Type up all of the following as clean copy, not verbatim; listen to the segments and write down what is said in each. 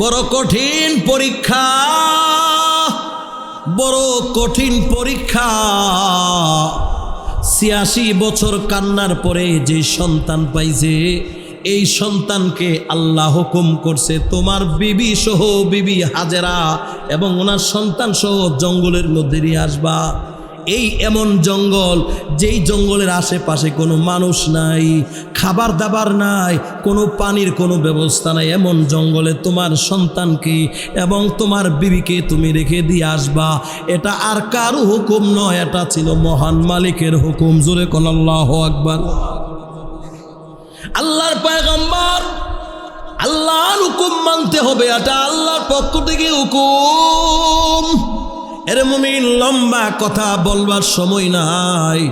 বড় কঠিন পরীক্ষা, বড় কঠিন পরীক্ষা। ৮৬ বছর কান্নার পরে যে সন্তান পাইছে, এই সন্তানকে আল্লাহ হুকুম করছে তোমার বিবি সহ, বিবি হাজেরা এবং ওনার সন্তান সহ জঙ্গলের মধ্যে নিয়ে আসবা। এই এমন জঙ্গল, যেই জঙ্গলের আশেপাশে কোনো মানুষ নাই, খাবার দাবার নাই, কোনো পানির কোনো ব্যবস্থা নাই। এমন জঙ্গলে তোমার সন্তানকে এবং তোমার বিবিকে তুমি রেখে দিয়ে আসবা। এটা আর কারো হুকুম নয়, এটা ছিল মহান মালিকের হুকুম। জোরে কোন আল্লাহু আকবার। আল্লাহর পয়গম্বর, আল্লাহর হুকুম মানতে হবে, এটা আল্লাহর পক্ষ থেকে হুকুম। এর মুমিন, লম্বা কথা বলবার সময় নাই।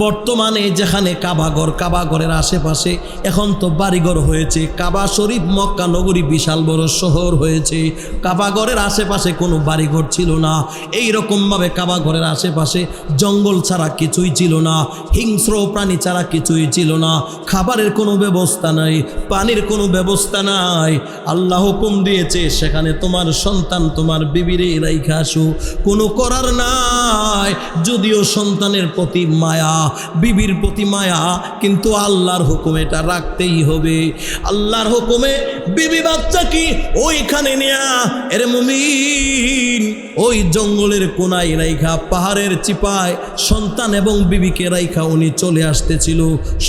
বর্তমানে যেখানে কাবাঘর, কাবাঘরের আশেপাশে এখন তো বাড়িঘর হয়েছে। কাবা শরীফ মক্কা নগরী বিশাল বড় শহর হয়েছে। কাবাঘরের আশেপাশে কোনো বাড়িঘর ছিল না। এই রকমভাবে কাবাঘরের আশেপাশে জঙ্গল ছাড়া কিছুই ছিল না, হিংস্র প্রাণী ছাড়া কিছুই ছিল না। খাবারের কোনো ব্যবস্থা নাই, পানির কোনো ব্যবস্থা নাই। আল্লাহ হুকুম দিয়েছে সেখানে তোমার সন্তান, তোমার বিবিরে রাইখা আসো। কোনো করার নাই। যদিও সন্তানের প্রতি মায়া, বিবির প্রতি মায়া, কিন্তু আল্লাহর হুকুমে এটা রাখতেই হবে। আল্লাহর হুকুমে বিবি বাচ্চা কি ওইখানে নিয়া, এর মুমিন ওই জঙ্গলের কোনায় রাইখা, পাহাড়ের চিপায় সন্তান এবং বিবিকে রাইখা উনি চলে আসতেছিল।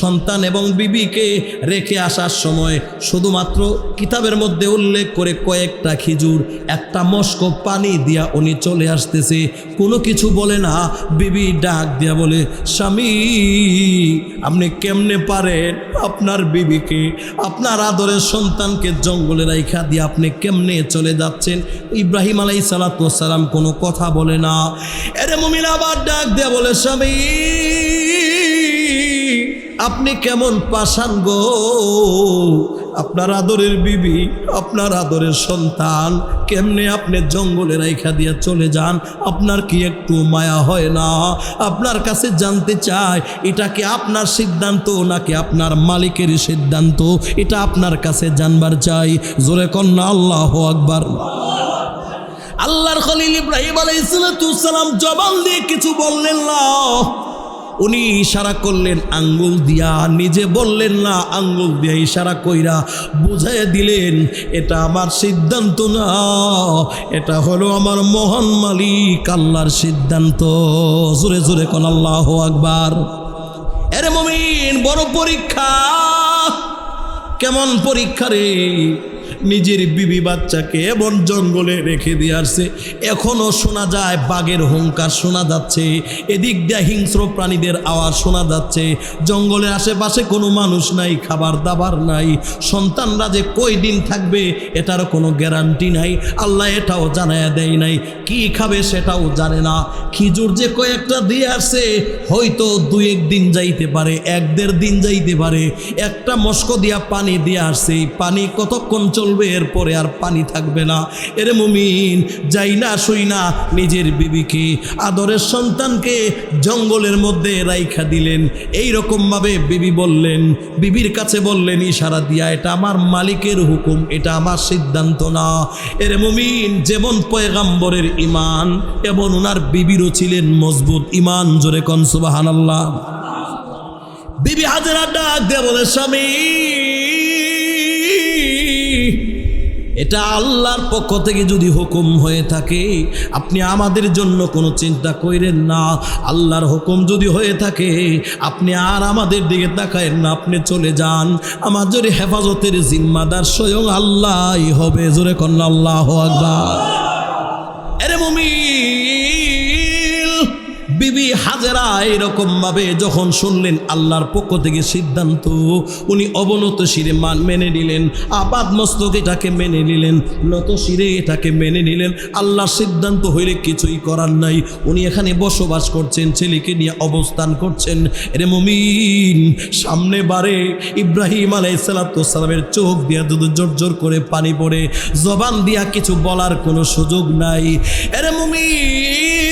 সন্তান এবং বিবিকে রেখে আসার সময় শুধুমাত্র কিতাবের মধ্যে উল্লেখ করে কয়েকটা খেজুর, একটা মস্ক পানি দিয়া উনি চলে আসতেছে। কোনো কিছু বলে না। বিবি ডাক দিয়া বলে, স্বামী আপনি কেমনে পারেন আপনার বিবিকে, আপনার আদরের সন্তানকে জঙ্গলে রাইখা দিয়ে আপনি কেমনে চলে যাচ্ছেন? ইব্রাহিম আলাইহিস সালাতু ওয়াস সালাম কোনো কথা বলে না। এরে মুমিন আবার ডাক দিয়া বলে, স্বামী আপনি কেমন পাষাণ গো, আপনার আদরের বিবি, আপনার আদরের সন্তান কেমনে আপনি জঙ্গলে রাইখা দিয়া চলে যান? আপনার কি একটু মায়া হয় না? আপনার কাছে জানতে চাই, এটা কি আপনার সিদ্ধান্ত নাকি আপনার মালিকের সিদ্ধান্ত? এটা আপনার কাছে জানবার চাই। জোরে কন্যা আল্লাহু আকবার। আল্লাহর খলিল ইব্রাহিম আলাইহিস সালাম জবান দিয়ে কিছু বললেন না। উনি ইশারা করলেন আঙ্গুল দিয়া, নিজে বললেন না, আঙ্গুল দিয়া ইশারা কইরা বুঝাইয়া দিলেন এটা আমার সিদ্ধান্ত না, এটা হলো আমার মহান মালিক আল্লাহর সিদ্ধান্ত। জোরে জোরে কোন আল্লাহু আকবার। এরে মুমিন, বড় পরীক্ষা। কেমন পরীক্ষা রে! নিজের বিবি বাচ্চাকে এমন জঙ্গলে রেখে দিয়ে আসছে। এখনো শোনা যায় বাঘের হুঙ্কার শোনা যাচ্ছে, এদিক দিয়ে হিংস্র প্রাণীদের আওয়াজ শোনা যাচ্ছে। জঙ্গলের আশেপাশে কোনো মানুষ নাই, খাবার দাবার নাই। সন্তানরা যে কই দিন থাকবে এটার কোনো গ্যারান্টি নাই। আল্লাহ এটাও জানায়া দেয় নাই, কি খাবে সেটাও জানে না। খিজুর যে কয়েকটা দিয়ে আসছে, হয়তো ২-১ দিন যাইতে পারে, ১-১.৫ দিন যাইতে পারে। একটা মস্ক দিয়া পানি দিয়ে আসছে, পানি কতক্ষণ চলবে, এরপরে আর পানি থাকবে না। এরে মুমিন, যাই না শুই না নিজের বিবিকে, আদরের সন্তানকে জঙ্গলের মধ্যে রাইখা দিলেন। এই রকম ভাবে বিবি বললেন, বিবির কাছে বললেন ইশারা দিয়া, এটা আমার মালিকের হুকুম, এটা আমার সিদ্ধান্ত না। এরে মুমিন, যেমন পয়গম্বরের ঈমান, এমন ওনার বিবিরও ছিলেন মজবুত ঈমান। জোরে কোন সুবহানাল্লাহ। বিবি হাজেরা ডাক দিয়ে বলে, স্বামী এটা আল্লাহর পক্ষ থেকে যদি হুকুম হয়ে থাকে, আপনি আমাদের জন্য কোনো চিন্তা করেন না। আল্লাহর হুকুম যদি হয়ে থাকে, আপনি আর আমাদের দিকে তাকায়েন না, আপনি চলে যান। আমাদের হেফাজতের জিম্মাদার স্বয়ং আল্লাহই হবে। জোরে কন্যা আল্লাহু আকবার। এরে মুমিন, বিবি হাজেরা এরকম ভাবে যখন শুনলেন আল্লাহর পক্ষ থেকে সিদ্ধান্ত, উনি অবনত শিরে মেনে নিলেন, আপাদ মস্তক এটাকে মেনে নিলেন, নত শিরে এটাকে মেনে নিলেন। আল্লাহর সিদ্ধান্ত হইলে কিছুই করার নাই। উনি এখানে বসবাস করছেন, ছেলেকে নিয়ে অবস্থান করছেন। এরে মুমিন, সামনে বারে ইব্রাহিম আলাইহিস সালামের চোখ দিয়া দুধ জোর জোর করে পানি পড়ে, জবান দিয়া কিছু বলার কোনো সুযোগ নাই। এরে মুমিন,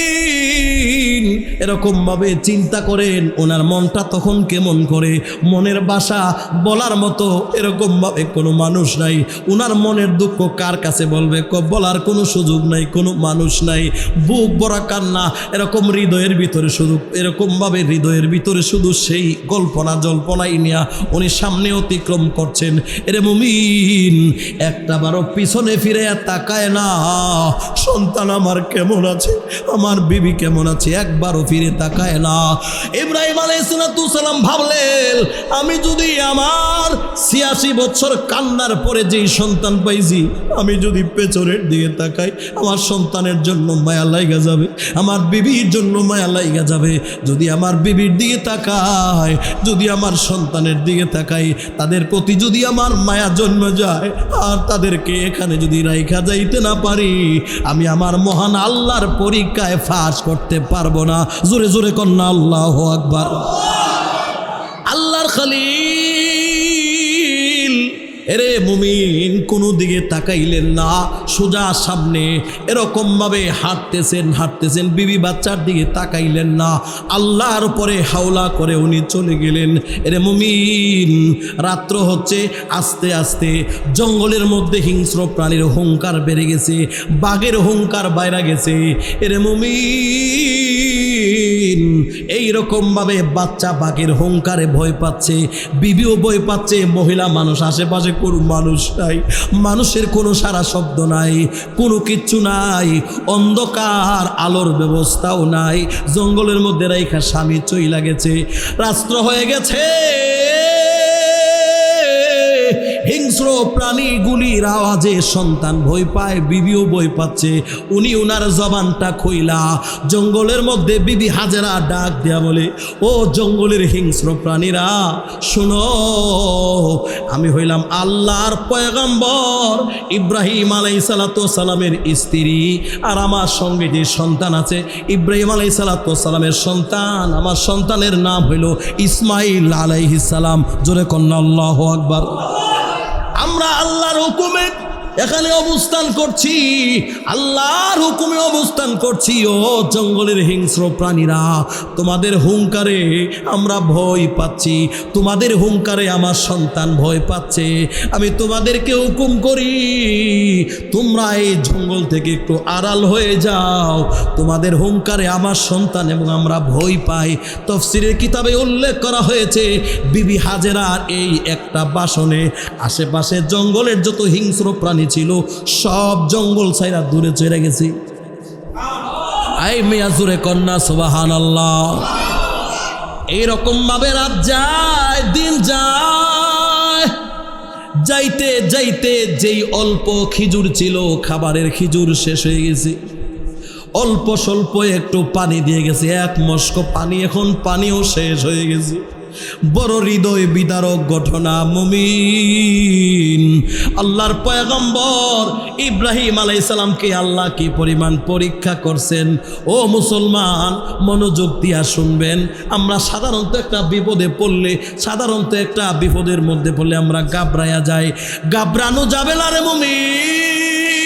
মুমিন এরকম ভাবে চিন্তা করেন ওনার মনটা তখন কেমন করে, মনের বাসা বলার মতো এরকম ভাবে কোনো মানুষ নাই। ওনার মনের দুঃখ কার কাছে বলবে, বলার কোনো সুযোগ নাই, কোনো মানুষ নাই। বুক ভরা কান্না, এরকম হৃদয়ের ভিতরে শুধু এরকম ভাবে হৃদয়ের ভিতরে শুধু সেই কল্পনা জল্পনাই নিয়া উনি সামনে অতিক্রম করছেন। এরে মুমিন একটা বারো পিছনে ফিরে তাকায় না, সন্তান আমার কেমন আছে, আমার বিবি কেমন আছে, একবারও ফিরে তাকায় না। ইব্রাহিম আলাইহিস সালাম ভাবলেন, আমি যদি আমার ৮৬ বছর কান্নার পরে যেই সন্তান পাইছি, আমি যদি পেছনের দিকে তাকাই আমার সন্তানের জন্য মায়া লাইগা যাবে, আমার বিবির জন্য মায়া লাইগা যাবে। যদি আমার বিবির দিকে তাকাই, যদি আমার সন্তানের দিকে তাকাই, তাদের প্রতি যদি আমার মায়া জন্ম যায় আর তাদেরকে এখানে যদি রাইখা যাইতে না পারি, আমি আমার মহান আল্লাহর পরীক্ষায় ফাঁস করতে পারবো না। জোরে জোরে কন্যা আল্লাহু আকবার। আল্লাহর খলিল এরে মুমিন কোনো দিকে তাকাইলেন না, সোজা সামনে এরকম ভাবে হাঁটতেছেন, বিবি বাচ্চার দিকে তাকাইলেন না, আল্লাহর উপরে হাওলা করে উনি চলে গেলেন। এরে মুমিন রাত্র হচ্ছে, আস্তে আস্তে জঙ্গলের মধ্যে হিংস্র প্রাণীর হুঙ্কার বেড়ে গেছে, বাঘের হুঙ্কার বাইরে গেছে। এরে মুমিন এইরকম ভাবে বাচ্চা বাঘের হুঙ্কারে ভয় পাচ্ছে, বিবিও ভয় পাচ্ছে, মহিলা মানুষ, আশেপাশে কোনো মানুষ নাই, মানুষের কোনো সারা শব্দ নাই, কোনো কিচ্ছু নাই, অন্ধকার, আলোর ব্যবস্থাও নাই। জঙ্গলের মধ্যে রাইখা স্বামী চইলা গেছে, রাত্র হয়ে গেছে। হিংস্র প্রাণীগুলির আওয়াজে সন্তান ভয় পায়, বিবিও ভয় পাচ্ছে। উনি ওনার জবানটা খুইলা জঙ্গলের মধ্যে বিবি হাজেরা ডাক দেয়া বলে, ও জঙ্গলের হিংস্র প্রাণীরা শোনো, আমি হইলাম আল্লাহর পয়গম্বর ইব্রাহিম আলাইহিসসালামের স্ত্রী, আর আমার সঙ্গে যে সন্তান আছে ইব্রাহিম আলাইহিসসালামের সন্তান, আমার সন্তানের নাম হইল ইসমাইল আলাইহিস সালাম। জোরে কন্যা আল্লাহু আকবার। আমরা আল্লাহর হুকুমে এখানে অবস্থান করছি, আল্লাহর হুকুমে অবস্থান করছি। ও জঙ্গলের হিংস্র প্রাণীরা, তোমাদের হুঙ্কারে আমরা ভয় পাচ্ছি, তোমাদের হুঙ্কারে আমার সন্তান ভয় পাচ্ছে। আমি তোমাদেরকে হুকুম করি, তোমরা এই জঙ্গল থেকে একটু আড়াল হয়ে যাও, তোমাদের হুঙ্কারে আমার সন্তান এবং আমরা ভয় পাই। তাফসীরের কিতাবে উল্লেখ করা হয়েছে, বিবি হাজেরার এই একটা বাসনে আশেপাশে জঙ্গলের যত হিংস্র প্রাণী ছিল সব জঙ্গল ছাইরা দূরে চলে গেছে। আই মিয়া জোরে কন্যা সুবহানাল্লাহ। এইরকম ভাবে রাত যায়, দিন যায়, যাইতে যাইতে যেই অল্প খিজুর ছিল, খাবারের খিজুর শেষ হয়ে গেছে। অল্প স্বল্প একটু পানি দিয়ে গেছে, এক মস্ক পানি, এখন পানিও শেষ হয়ে গেছে। বড় হৃদয় বিদারক ঘটনা। মুমিন আল্লাহর পয়গম্বর ইব্রাহিম আলাইহিস সালামকে আল্লাহ কি পরিমাণ পরীক্ষা করছেন। ও মুসলমান, মনোযোগ দিয়া শুনবেন। আমরা সাধারণত একটা বিপদে পড়লে, সাধারণত একটা বিপদের মধ্যে পড়লে আমরা গাবড়ায়া যাই। গাবড়ানো যাবে না রে মুমিন।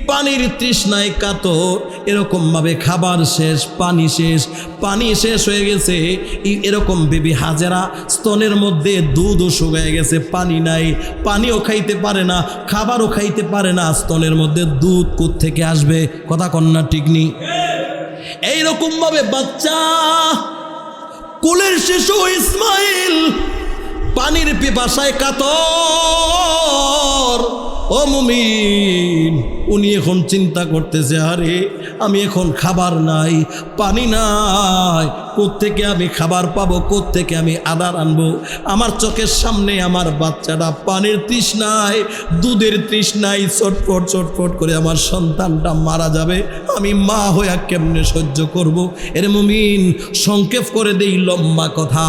পানির তৃষ্ণায় কাতর, এরকম ভাবে খাবার শেষ, পানি শেষ হয়ে গেছে। এরকম বিবি হাজেরা স্তনের মধ্যে দুধও শুকিয়ে গেছে, পানি নাই, পানিও খাইতে পারে না, খাবারও খাইতে পারে না, স্তনের মধ্যে দুধ কোত্থেকে আসবে? কথা কন্যা ঠিক নি? এইরকম ভাবে বাচ্চা, কোলের শিশু ইসমাইল পানির পিপাসায় কাতর। ও মুমিন, উনি এখন চিন্তা করতেছে, আরে আমি এখন খাবার নাই, পানি নাই, কোত্থেকে আমি খাবার পাবো, কোত্থেকে আমি আদার আনবো? আমার চোখের সামনে আমার বাচ্চাটা পানির তৃষ্ণায়, দুধের তৃষ্ণায় চটপট চটপট করে আমার সন্তানটা মারা যাবে, আমি মা হইয়া কেমনে সহ্য করব? এর মুমিন, সংক্ষেপ করে দেই লম্বা কথা।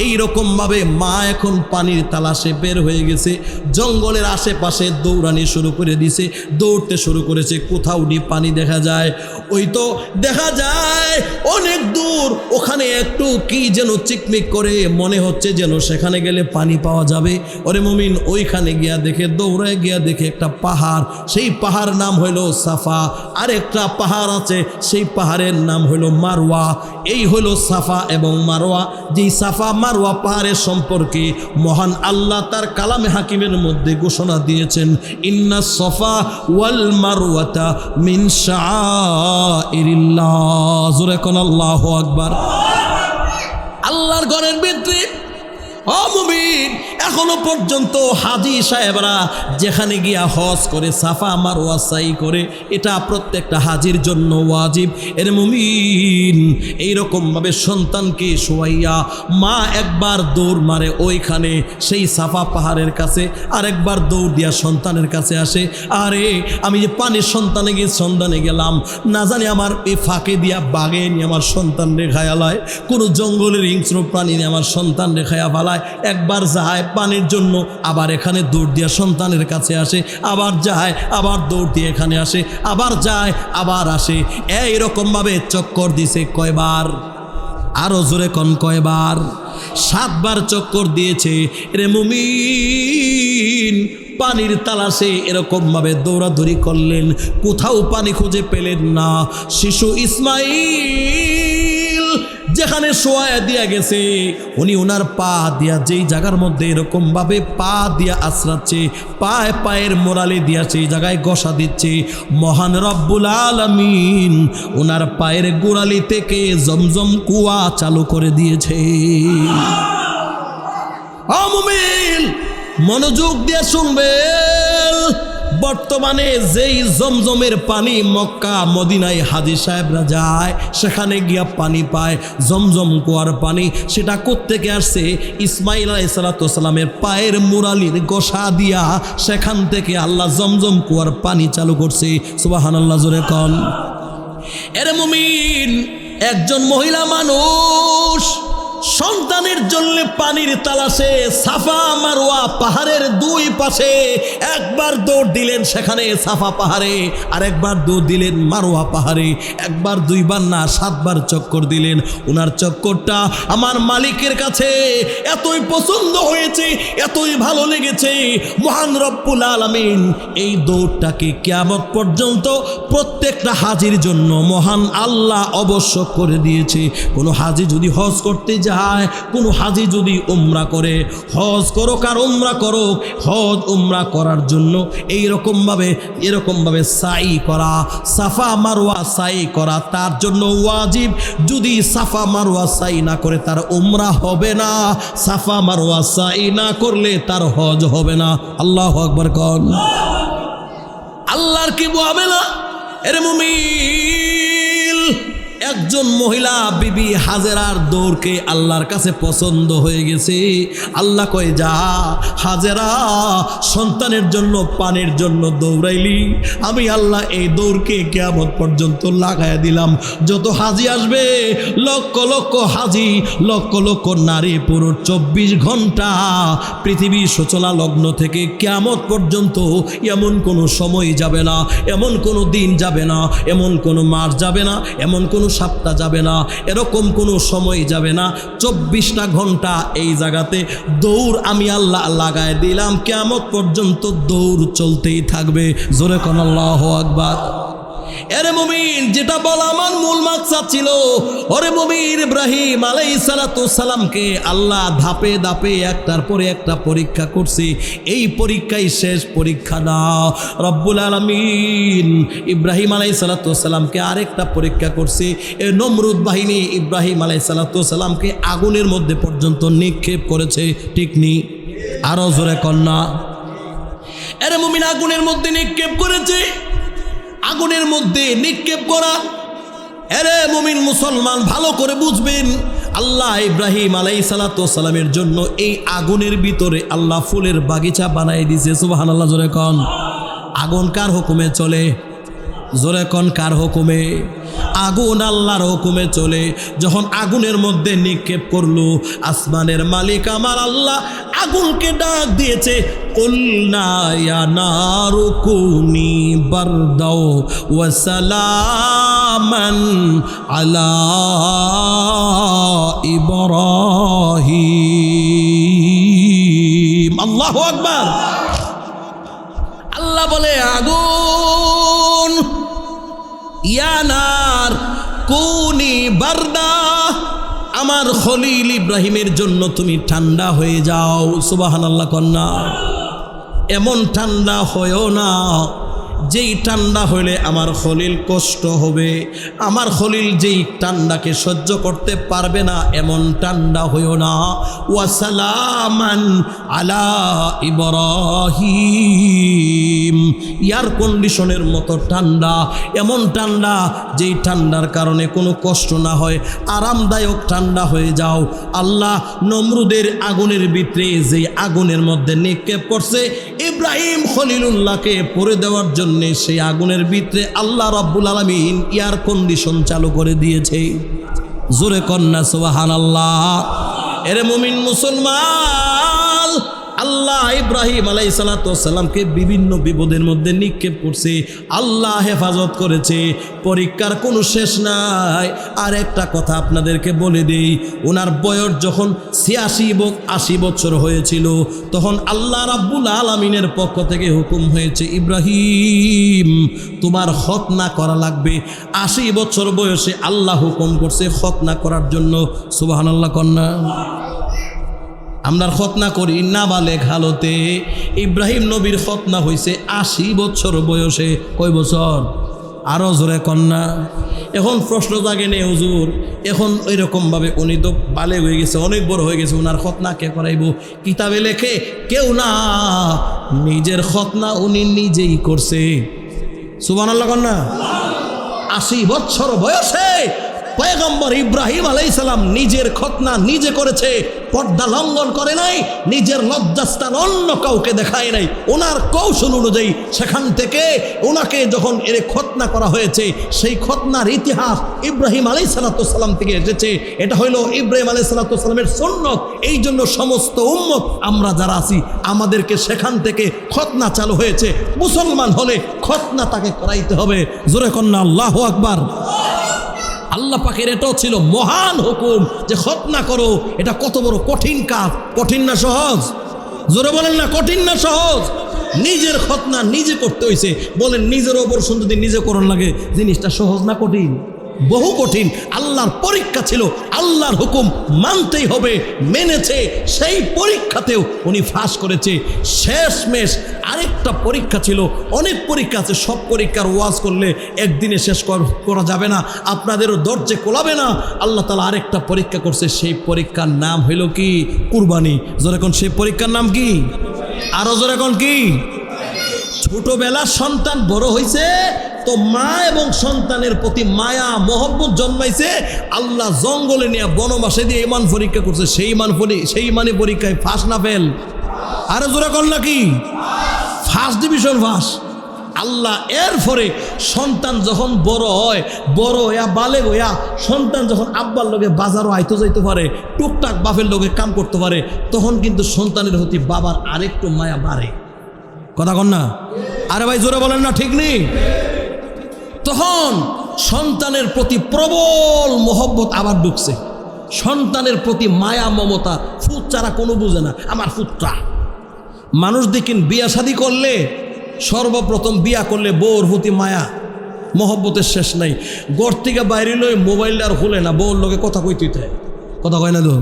এইরকমভাবে মা এখন পানির তালাশে বের হয়ে গেছে, জঙ্গলের আশেপাশে দৌড়ানি শুরু করে দিছে, দৌড়তে শুরু করেছে। কোথাও পানি দেখা যায়, ওই তো দেখা যায় অনেক দূর, ওখানে একটু কি যেন চিকমিক করে, মনে হচ্ছে যেন সেখানে গেলে পানি পাওয়া যাবে। ওরে মুমিন, ওইখানে গিয়া দেখে, দৌড়ায় গিয়া দেখে একটা পাহাড়, সেই পাহাড় নাম হইল সাফা। আর একটা পাহাড় আছে, সেই পাহাড়ের নাম হইল মারওয়া। এই হইল সাফা এবং মারওয়া। যেই সাফা মারওয়া পাহাড়ের সম্পর্কে মহান আল্লাহ তার কালামে হাকিমের মধ্যে ঘোষণা দিয়েছেন, ইন্না সফা ওয়াল মারওয়াতা মিন শাআইরিল্লাহ। জোরে কোন আল্লাহু আকবার। আল্লাহর ঘরের ভিতরে ও মুমিন, এখনো পর্যন্ত হাজী সাহেবরা যেখানে গিয়া হজ করে, সাফা মারওয়া সাই করে, এটা প্রত্যেকটা হাজির জন্য ওয়াজিব। এর মুমিন, এইরকমভাবে সন্তানকে শোয়াইয়া মা একবার দৌড় মারে ওইখানে সেই সাফা পাহাড়ের কাছে, আর একবার দৌড় দিয়া সন্তানের কাছে আসে, আরে আমি যে পানির সন্তানে গেলাম, না জানি আমার এই ফাঁকে দিয়া বাগে নিয়ে আমার সন্তান রেখায়া লায়, কোনো জঙ্গলের হিংস্র প্রাণী নিয়ে আমার সন্তান রেখায়া ফালায়। একবার যায় পানির জন্য, আবার এখানে দৌড় দিয়া সন্তানের কাছে আসে, আবার যায়, আবার দৌড় দিয়ে এখানে আসে, আবার যায়, আবার আসে। এইরকম ভাবে চক্কর দিছে কয়বার? আরো জোরে কোন কয়বার? 7 বার চক্কর দিয়েছে। রে মুমিন, পানির তালাশে এরকম ভাবে দৌড়াদৌড়ি করলেন, কোথাও পানি খুঁজে পেলেন না। শিশু ইসমাইল যেখানে শোয়া দিয়া গেছে, উনি ওনার পা দিয়া যেই জায়গার মধ্যে এরকম ভাবে পা দিয়া আশ্রাচ্ছে, পায়ের মোড়ালি দিয়া সেই জায়গায় ঘষা দিচ্ছে, মহান রব্বুল আলামিন ওনার পায়ের গোড়ালি থেকে জমজম কুয়া চালু করে দিয়েছে। ও মুমিন, মনোযোগ দিয়ে শুনবেন, বর্তমানে যেই জমজমের পানি মক্কা মদিনায় হাজী সাহেবরা যায়, সেখানে গিয়া পানি পায়, জমজম কুয়ার পানি, সেটা কোত্থেকে আসছে? ইসমাইল আলাইহিস সালামের পায়ের মুরালির গোসা দিয়া সেখান থেকে আল্লাহ জমজম কুয়ার পানি চালু করছে। সুবহানাল্লাহ, জোরে কোন। এর মুমিন, একজন মহিলা মানুষ সন্তানের জন্য পানির তালাশে সাফা মারওয়া পাহাড়ের 2 পাশে একবার দৌড় দিলেন সেখানে সাফা পাহাড়ে, আর একবার দৌড় দিলেন মারওয়া পাহাড়ে। একবার 2 বার না 7 বার চক্কর দিলেন। ওনার চক্করটা আমার মালিকের কাছে এতই পছন্দ হয়েছে, এতই ভালো লেগেছে, মহান রব্বুল আলামিন এই দৌড়টাকে কিয়ামত পর্যন্ত প্রত্যেকটা হাজির জন্য মহান আল্লাহ অবশ্য করে দিয়েছে। কোনো হাজি যদি হজ করতে যায়, কোন হাজি যদি উমরা করে, হজ করো আর উমরা করো, হজ উমরা করার জন্য এরকম ভাবে সাই করা, সাফা মারওয়া সাই করা তার জন্য ওয়াজিব। যদি সাফা মারওয়া সাই না করে তার উমরা হবে না, সাফা মারওয়া সাই না করলে তার হজ হবে না। আল্লাহু আকবার কোন। আল্লাহর কি মুআমেলা। এর মুমিন, একজন মহিলা বিবি হাজেরার দৌড়কে আল্লাহর কাছে পছন্দ হয়ে গেছে। আল্লাহ কয়, যা হাজেরা, সন্তানের জন্য পানির জন্য দৌড়াইলি, আমি আল্লাহ এই দৌড়কে কিয়ামত পর্যন্ত লাগায় দিলাম। যত হাজি আসবে, লক্ষ লক্ষ হাজি, লক্ষ লক্ষ নারী পুরো 24 ঘন্টা পৃথিবীর সূচনা লগ্ন থেকে কিয়ামত পর্যন্ত এমন কোনো সময় যাবে না, এমন কোনো দিন যাবে না, এমন কোনো মাস যাবে না, এমন কোনো সপ্তাহ যাবে না, এরকম কোনো সময় যাবে না। 24টা ঘন্টা এই জায়গাতে দৌড় আমি আল্লাহ লাগায় দিলাম, কিয়ামত পর্যন্ত দৌড় চলতেই থাকবে। জোরে কোন আল্লাহু আকবার। এরে মুমিন, যেটা বলা আমার মূল মাকসাদ ছিল, ওরে মুমিন, ইব্রাহিম আলাইহিস সালামকে আল্লাহ ধাপে ধাপে একটার পরে একটা পরীক্ষা করছে। এই পরীক্ষাই শেষ পরীক্ষা না। রব্বুল আলামিন ইব্রাহিম আলাইহিস সালামকে আরেকটা পরীক্ষা করছে। এই নমরুদ বাহিনী ইব্রাহিম আলাইহিস সালামকে আগুনের মধ্যে পর্যন্ত নিক্ষেপ করেছে, ঠিক নি? আরো জোরে কন্যা। এরে মুমিন, আগুনের মধ্যে নিক্ষেপ করেছে। আগুনের মধ্যে নিক্ষেপ করা, এরে মুমিন মুসলমান ভালো করে বুঝবেন, আল্লাহ ইব্রাহিম আলাইহিস সালামের জন্য এই আগুনের ভিতরে আল্লাহ ফুলের বাগিচা বানাই দিয়েছে। সুবহানাল্লাহ, জোরে কোন। আগুন কার হুকুমে চলে? জোরে কোন কার হুকুমে? আগুন আল্লাহর হুকুমে চলে। যখন আগুনের মধ্যে নিক্ষেপ করলো, আসমানের মালিক আমার আল্লাহ আগুনকে ডাক দিয়েছে, কুলনা ইয়া নারু কুনি বারদাও ওয়া সালামান আলা ইব্রাহিম। আল্লাহু আকবার। আল্লাহ বলে, আগুন ইয়ানার কুনি বারদা, আমার খলিল ইব্রাহিমের জন্য তুমি ঠান্ডা হয়ে যাও। সুবহানাল্লাহ কন্যা। এমন ঠান্ডা হয়েও না যেই ঠান্ডা হইলে আমার খলিল কষ্ট হবে, আমার খলিল যেই ঠান্ডাকে সহ্য করতে পারবে না, এমন ঠান্ডা হইও না। ওয়াসালামান আলা ইব্রাহিম, এয়ার কন্ডিশনের মতো ঠান্ডা, এমন ঠান্ডা যেই ঠান্ডার কারণে কোনো কষ্ট না হয়, আরামদায়ক ঠান্ডা হয়ে যাও। আল্লাহ নমরুদের আগুনের ভিতরে যেই আগুনের মধ্যে নিক্ষেপ করছে ইব্রাহিম খলিলুল্লাহকে পড়ে দেওয়ার জন্য, সেই আগুনের ভিতরে আল্লাহ রাব্বুল আলামিন এয়ার কন্ডিশন চালু করে দিয়েছে। জোরে কন্যা সুবহানাল্লাহ। এরে মুমিন মুসলমান, আল্লাহ ইব্রাহিম আলাইহিস সালাতু ওয়াস সালামকে বিভিন্ন বিপদের মধ্যে নিক্ষেপ করছে, আল্লাহ হেফাজত করেছে। পরীক্ষার কোনো শেষ নাই। আর একটা কথা আপনাদেরকে বলে দেই, ওনার বয়স যখন ৮৬ বছর হয়েছিল, তখন আল্লাহ রাব্বুল আলামিনের পক্ষ থেকে হুকুম হয়েছে, ইব্রাহিম তোমার খতনা করা লাগবে। ৮০ বছর বয়সে আল্লাহ হুকুম করছে খতনা করার জন্য। সুবহানাল্লাহ কন্যা। আমরা খতনা করি নাবালেগ হালতে, ইব্রাহিম নবীর খতনা হয়েছে ৮০ বছর বয়সে। কয় বছর? আরও জোরে কন্যা। এখন প্রশ্ন জাগে নেই হুজুর, এখন ওইরকমভাবে উনি তো বালেগ হয়ে গেছে, অনেক বড় হয়ে গেছে, ওনার খতনা কে করাইব? কিতাবে লেখে কেউ না, নিজের খতনা উনি নিজেই করছে। সুবহানাল্লাহ কন্যা। ৮০ বছর বয়সে পয়গম্বর ইব্রাহিম আলাইহিস সালাম নিজের খতনা নিজে করেছে, পর্দা লঙ্ঘন করে নাই, নিজের লজ্জাস্থান অন্য কাউকে দেখায় নাই। ওনার কৌশল অনুযায়ী সেখান থেকে ওনাকে যখন এর খতনা করা হয়েছে, সেই খতনার ইতিহাস ইব্রাহিম আলাইহিস সালাম থেকে এসেছে। এটা হইল ইব্রাহিম আলাইহিস সালামের সুন্নত। এই জন্য সমস্ত উম্মত আমরা যারা আছি, আমাদেরকে সেখান থেকে খতনা চালু হয়েছে। মুসলমান হলে খতনা তাকে করাইতে হবে। জোরে কন্যা আল্লাহু আকবার। আল্লাহ পাকের এটাও ছিল মহান হুকুম যে খতনা করো। এটা কত বড় কঠিন কাজ, কঠিন না সহজ? জোরে বলেন না, কঠিন না সহজ? নিজের খতনা নিজে করতে হয়েছে। বলেন নিজের অপারেশন যদি নিজে করন লাগে, জিনিসটা সহজ না কঠিন? বহু কঠিন। আল্লাহর পরীক্ষা ছিল, আল্লাহর হুকুম মানতেই হবে, মেনেছে। সেই পরীক্ষাতেও উনি ফাঁস করেছে। শেষমেশ আরেকটা পরীক্ষা ছিল, অনেক পরীক্ষা আছে, সব পরীক্ষার ওয়াজ করলে একদিনে শেষ করা যাবে না, আপনাদেরও দরজে কোলাবে না। আল্লাহ তাআলা আরেকটা পরীক্ষা করছে, সেই পরীক্ষার নাম হইল কি? কুরবানি। যখন সেই পরীক্ষার নাম কি? আরো জোরে কোন কি? ছোটবেলার সন্তান বড় হয়েছে তো মা এবং সন্তানের প্রতি মায়া মহব্বত জন্মাইছে। আল্লাহ জঙ্গলে নিয়ে বনবাসে দিয়ে ইমান পরীক্ষা করছে। সেই ইমানি পরীক্ষায় ফার্স্ট না ফেল? আরে জোরে কর নাকি? First division first. আল্লাহ এরপরে সন্তান যখন বড় হয়, বড় হইয়া বালেগ হইয়া সন্তান যখন আব্বার লোকে বাজারও আইতে যাইতে পারে, টুকটাক বাপের লোকে কাম করতে পারে, তখন কিন্তু সন্তানের প্রতি বাবার আরেকটু মায়া বাড়ে। কথা কন না? আরে ভাই জোরে বলেন না, ঠিক নেই? তখন সন্তানের প্রতি প্রবল মহব্বত আবার ঢুকছে। সন্তানের প্রতি মায়া মমতা। ফুট ছাড়া কোনো বুঝে না আমার ফুটটা। মানুষ দেখেন বিয়া শাদী করলে, সর্বপ্রথম বিয়া করলে বউর প্রতি মায়া মহব্বতের শেষ নাই। ঘর থেকে বাইরে লই মোবাইলটা আর খুলে না, বউর লোকে কথা কইতে হয়। কথা কয় না তো?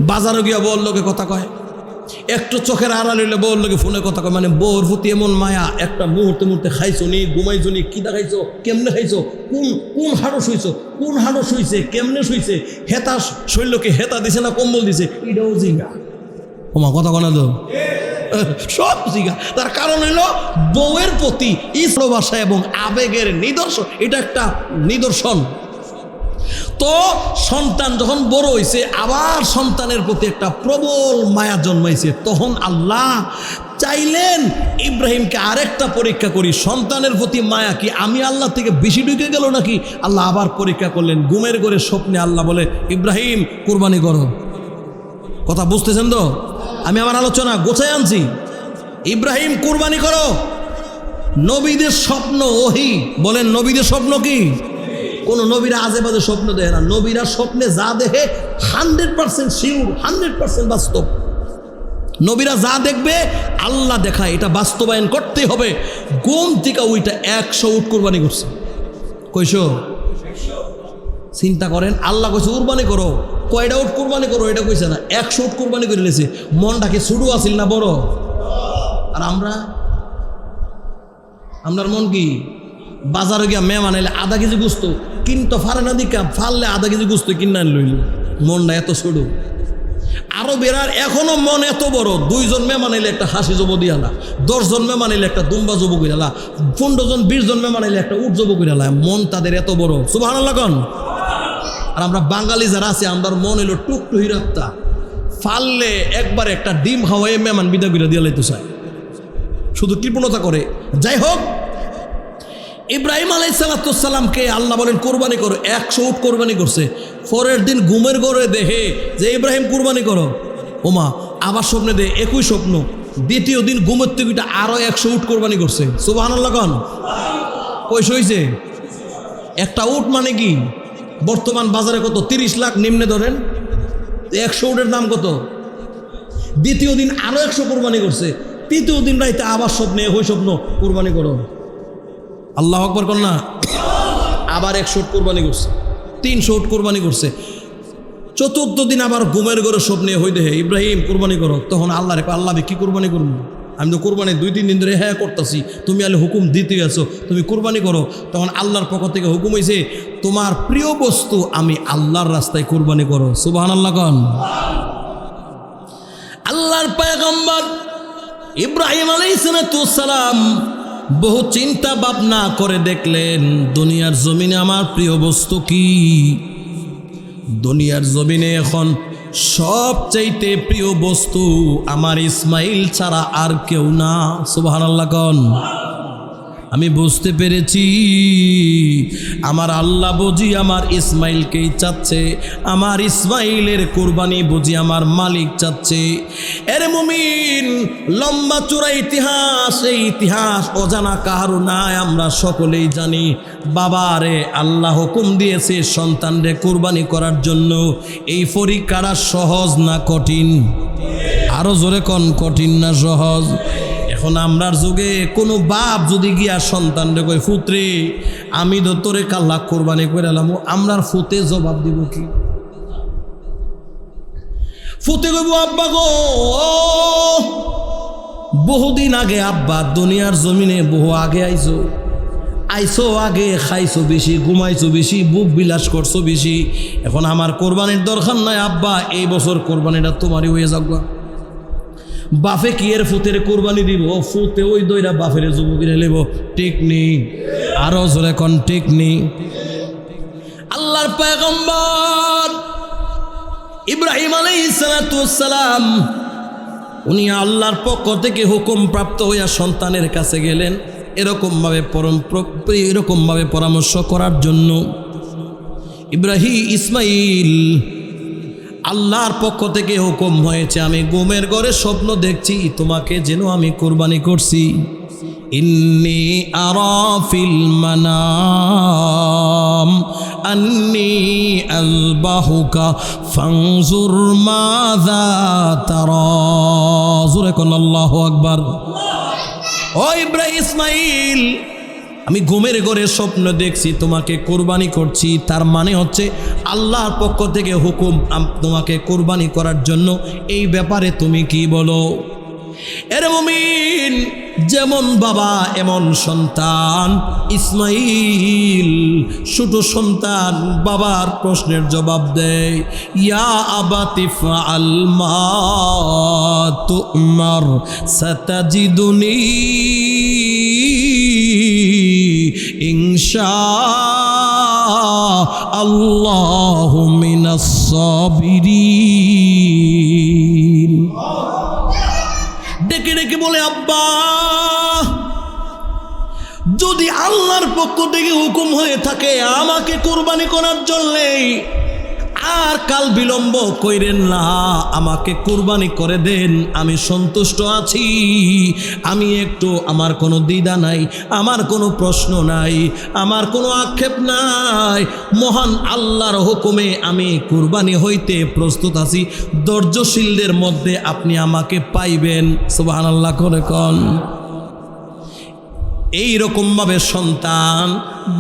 বাজারে গিয়া বউর লোকে কথা কয়, একটু চোখের আড়াল হইলে বউর লোকে ফোনে কথা কয়। মানে বউর প্রতি এমন মায়া, একটা মুহূর্তে মুহূর্তে খাইছো নি, ঘুমাইছো নি, কিনা খাইছো, কেমনে খাইছো, কোন হাড়ো শুইছো, কোন হাড়ো শুইছে, কেমনে শুইছে, হেতা শৈলকে হেতা দিছে না কম্বল দিছে, এটাও জিগা। ওমা কথা কনা তো সব জিগা। তার কারণ হইল বউয়ের প্রতি ভালোবাসা এবং আবেগের নিদর্শন। এটা একটা নিদর্শন। তো সন্তান যখন বড় হয়েছে, আবার সন্তানের প্রতি একটা প্রবল মায়া জন্মাইছে। তখন আল্লাহ চাইলেন ইব্রাহিমকে আরেকটা পরীক্ষা করি, সন্তানের প্রতি মায়া কি আমি আল্লাহ থেকে বেশি ঢুকে গেল নাকি। আল্লাহ আবার পরীক্ষা করলেন। ঘুমের ঘরে স্বপ্নে আল্লাহ বলে, ইব্রাহিম কুরবানি করো। কথা বুঝতেছেন তো? আমি আমার আলোচনা গোছায় আনছি। ইব্রাহিম কুরবানি করো। নবীদের স্বপ্ন ওহী। বলেন নবীদের স্বপ্ন কি? কোন নবীরা আজে বাজে স্বপ্ন দেয় না। নবীরা স্বপ্নে যা দেখে 100% শিওর, 100% বাস্তব। নবীরা যা দেখবে আল্লাহ দেখায়, এটা বাস্তবায়ন করতেই হবে। ঘুম থেকে ওইটা 100 উট কুরবানি করছে। কইছো? চিন্তা করেন, আল্লাহ কইছে কুরবানি করো, কয়টা উট কুরবানি করো এটা কইছে না, 100 উট কুরবানি করে নিয়েছে। মনটাকে ছোট আছিল না বড়? আর আমরার মন কি? বাজারে গিয়া মেহমান এলে আধা কেজি গুস্ত কিনতে পারে না, দিকা ফাললে আধা কেজি গুস্ত কিনা লইল। মনটা এত ছোট। আরো বেড়ার এখনো মন এত বড়। 2 জন মেহমান এলে একটা হাসি জব দিয়ালা, 10 জন মেহমান এলে একটা দুম্বা জব কইরালা, 15 জন 20 জন মেহমান এলে একটা উট জব কইরালা। মন তাদের এত বড়। সুবহানাল্লাহ কোন। আর আমরা বাঙালি যারা আছি, আমার মন হইল টুকটুহি রাত্তা, ফাললে একবার একটা ডিম খাওয়াই মেহমান বিদা করে দিয়ে লাইতে চায়, শুধু কৃপণতা করে। যাই হোক, ইব্রাহিম আলাইহিস সালামকে আল্লাহ বলেন কোরবানি করো। 100 উট কোরবানি করছে। পরের দিন ঘুমের ঘরে দেখে যে ইব্রাহিম কোরবানি করো। ওমা, আবার স্বপ্নে দে একই স্বপ্ন। দ্বিতীয় দিন ঘুমের থেকে আরো 100 উট কোরবানি করছে। সুবহানাল্লাহ কোন। কয়শো হয়েছে? একটা উট মানে কি বর্তমান বাজারে কত? 30 লাখ নিম্নে ধরেন। 100 উটের দাম কত? দ্বিতীয় দিন আরো 100 কোরবানি করছে। তৃতীয় দিন রাইতে আবার স্বপ্নে একই স্বপ্ন, কোরবানি করো। আল্লাহু আকবার কর না। আবার 100 উট কোরবানি করছে, 300 উট কোরবানি করছে। চতুর্থ দিন আবার ঘুমের ঘরে স্বপ্নে হই দেখে ইব্রাহিম কোরবানি করো। তখন আল্লাহ রেখো, আল্লাহ কি কোরবানি করবো? আমি তো কোরবানি 2-3 দিন ধরে হ্যাঁ করতেছি, তুমি আলে হুকুম দিতে আছো, তুমি কোরবানি করো। তখন আল্লাহর পক্ষ থেকে হুকুম হয়েছে, তোমার প্রিয় বস্তু আমি আল্লাহর রাস্তায় কোরবানি করো। সুবহানাল্লাহ কোন। আল্লাহর পয়গম্বর ইব্রাহিম আলাইহিস সালাম বহু চিন্তা ভাবনা করে দেখলেন, দুনিয়ার জমিনে আমার প্রিয় বস্তু কি? দুনিয়ার জমিনে এখন সবচাইতে প্রিয় বস্তু আমার ইসমাইল ছাড়া আর কেউ না। সুবহানাল্লাহ কোন। আমি বুঝতে পেরেছি আমার আল্লাহ বুঝি আমার ইসমাইলকেই চাচ্ছে, আমার ইসমাইলের কোরবানি বুঝি আমার মালিক চাচ্ছে। এর মুমিন, লম্বা চূড়া ইতিহাস, এই ইতিহাস অজানা কারো নাই, আমরা সকলেই জানি। বাবারে আল্লাহ হুকুম দিয়েছে সন্তানরে কোরবানি করার জন্য। এই পরীক্ষাটা সহজ না কঠিন? আরো জোরে কোন, কঠিন না সহজ? এখন আমরার যুগে কোনো বাপ যদি গিয়া সন্তানরে কই, ফুত্রে আমি তো তোরে কাল্লা কোরবানি করে এলাম, আমরার ফুতে জবাব দিব কি? ফুতে কইব, আব্বা গো বহুদিন আগে আব্বা দুনিয়ার জমিনে বহু আগে আইসো আগে, খাইছো বেশি, ঘুমাইছো বেশি, বুক বিলাস করছো বেশি। এখন আমার কোরবানির দরকার নাই আব্বা, এই বছর কোরবানিটা তোমারই হয়ে যাক। বাফে কি এর ফুতের কোরবানি দিব? ফুতে ওই দইরা বাফের যুবকের লেব। ঠিক নেই? আরো জোরে কোন ঠিক নেই? আল্লাহর পয়গম্বর ইব্রাহিম আলাইহিস সালাম উনি আল্লাহর পক্ষ থেকে হুকুম প্রাপ্ত হইয়া সন্তানের কাছে গেলেন এরকমভাবে পরামর্শ করার জন্য। ইসমাইল, আল্লাহর পক্ষ থেকে হুকুম হয়েছে, আমি ঘুমের ঘরে স্বপ্ন দেখছি তোমাকে যেন আমি কোরবানি করছি। ইন্নী আরা ফিল মানাম আন্নী আযবাহুকা ফানজুর মাযা তারা। জোরে কোন আল্লাহু আকবার। ও ইসমাইল, আমি ঘুমের ঘরে স্বপ্ন দেখছি তোমাকে কোরবানি করছি, তার মানে হচ্ছে আল্লাহর পক্ষ থেকে হুকুম তোমাকে কোরবানি করার জন্য। এই ব্যাপারে তুমি কি বলো? এর মুমিন, যেমন বাবা এমন সন্তান। ইসমাইল ছোট সন্তান, বাবার প্রশ্নের জবাব দেয়, ইয়া আবাতি ফাআল মা তুমার সাতাজিদুনি ইনশাআল্লাহু মিনাস সাবিরিন। ডেকে ডেকে বলে, আব্বা যদি আল্লাহর পক্ষ থেকে হুকুম হয়ে থাকে আমাকে কুরবানি করার জন্যে, আর কাল বিলম্ব কইরেন না, আমাকে কুরবানি করে দেন, আমি সন্তুষ্ট আছি। আমি একটু, আমার কোনো দ্বিধা নাই, আমার কোনো প্রশ্ন নাই, আমার কোনো আক্ষেপ নাই। মহান আল্লাহর হুকুমে আমি কুরবানি হইতে প্রস্তুত আছি। ধৈর্যশীলদের মধ্যে আপনি আমাকে পাইবেন। সুবহানাল্লাহ করে কোন। এইরকমভাবে সন্তান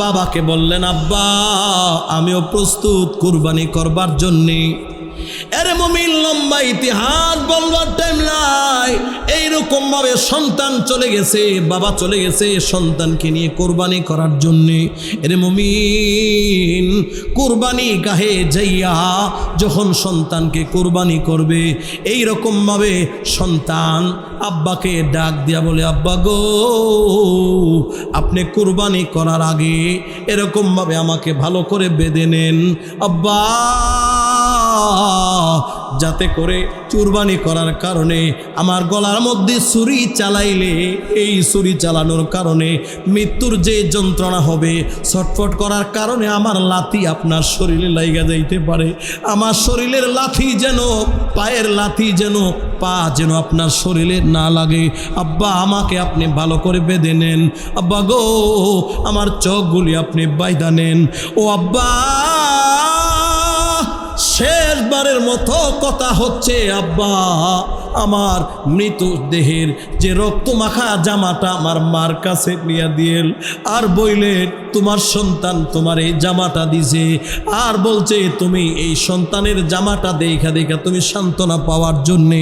বাবাকে বললেন, আব্বা আমিও প্রস্তুত কুরবানি করবার জন্যে। এরে মুমিন, লম্বা ইতিহাস বলবার টাইম নাই। এইরকম ভাবে সন্তান চলে গেছে, বাবা চলে গেছে সন্তানকে নিয়ে কুরবানি করার জন্যে। এরে মুমিন, কুরবানি গাহে যাইয়া যখন সন্তানকে কুরবানি করবে, এইরকম ভাবে সন্তান আব্বাকে ডাক দিয়া বলে, আব্বা গো আপনি কুরবানি করার আগে এরকম ভাবে আমাকে ভালো করে বেঁধে নেন আব্বা, যাতে করে কুরবানি করার কারণে আমার গলার মধ্যে ছুরি চালাইলে এই ছুরি চালানোর কারণে মৃত্যুর যে যন্ত্রণা হবে, ছটফট করার কারণে আমার লাথি আপনার শরীরে লাইগা যাইতে পারে, আমার শরীরের লাথি যেন, পায়ের লাথি যেন, পা যেন আপনার শরীরে না লাগে। আব্বা আমাকে আপনি ভালো করে বেঁধে নেন আব্বা গো, আমার চোখগুলি আপনি বাইধা নেন। ও আব্বা, শেষবারের মতো কথা হচ্ছে আব্বা, আমার মৃত দেহের যে রক্ত মাখা জামাটা আমার মার কাছে নিয়ে দিয়েল, আর বইলে তোমার সন্তান তোমার এই জামাটা দিছে, আর বলছে তুমি এই সন্তানের জামাটা দেখা দেখা তুমি সান্ত্বনা পাওয়ার জন্যে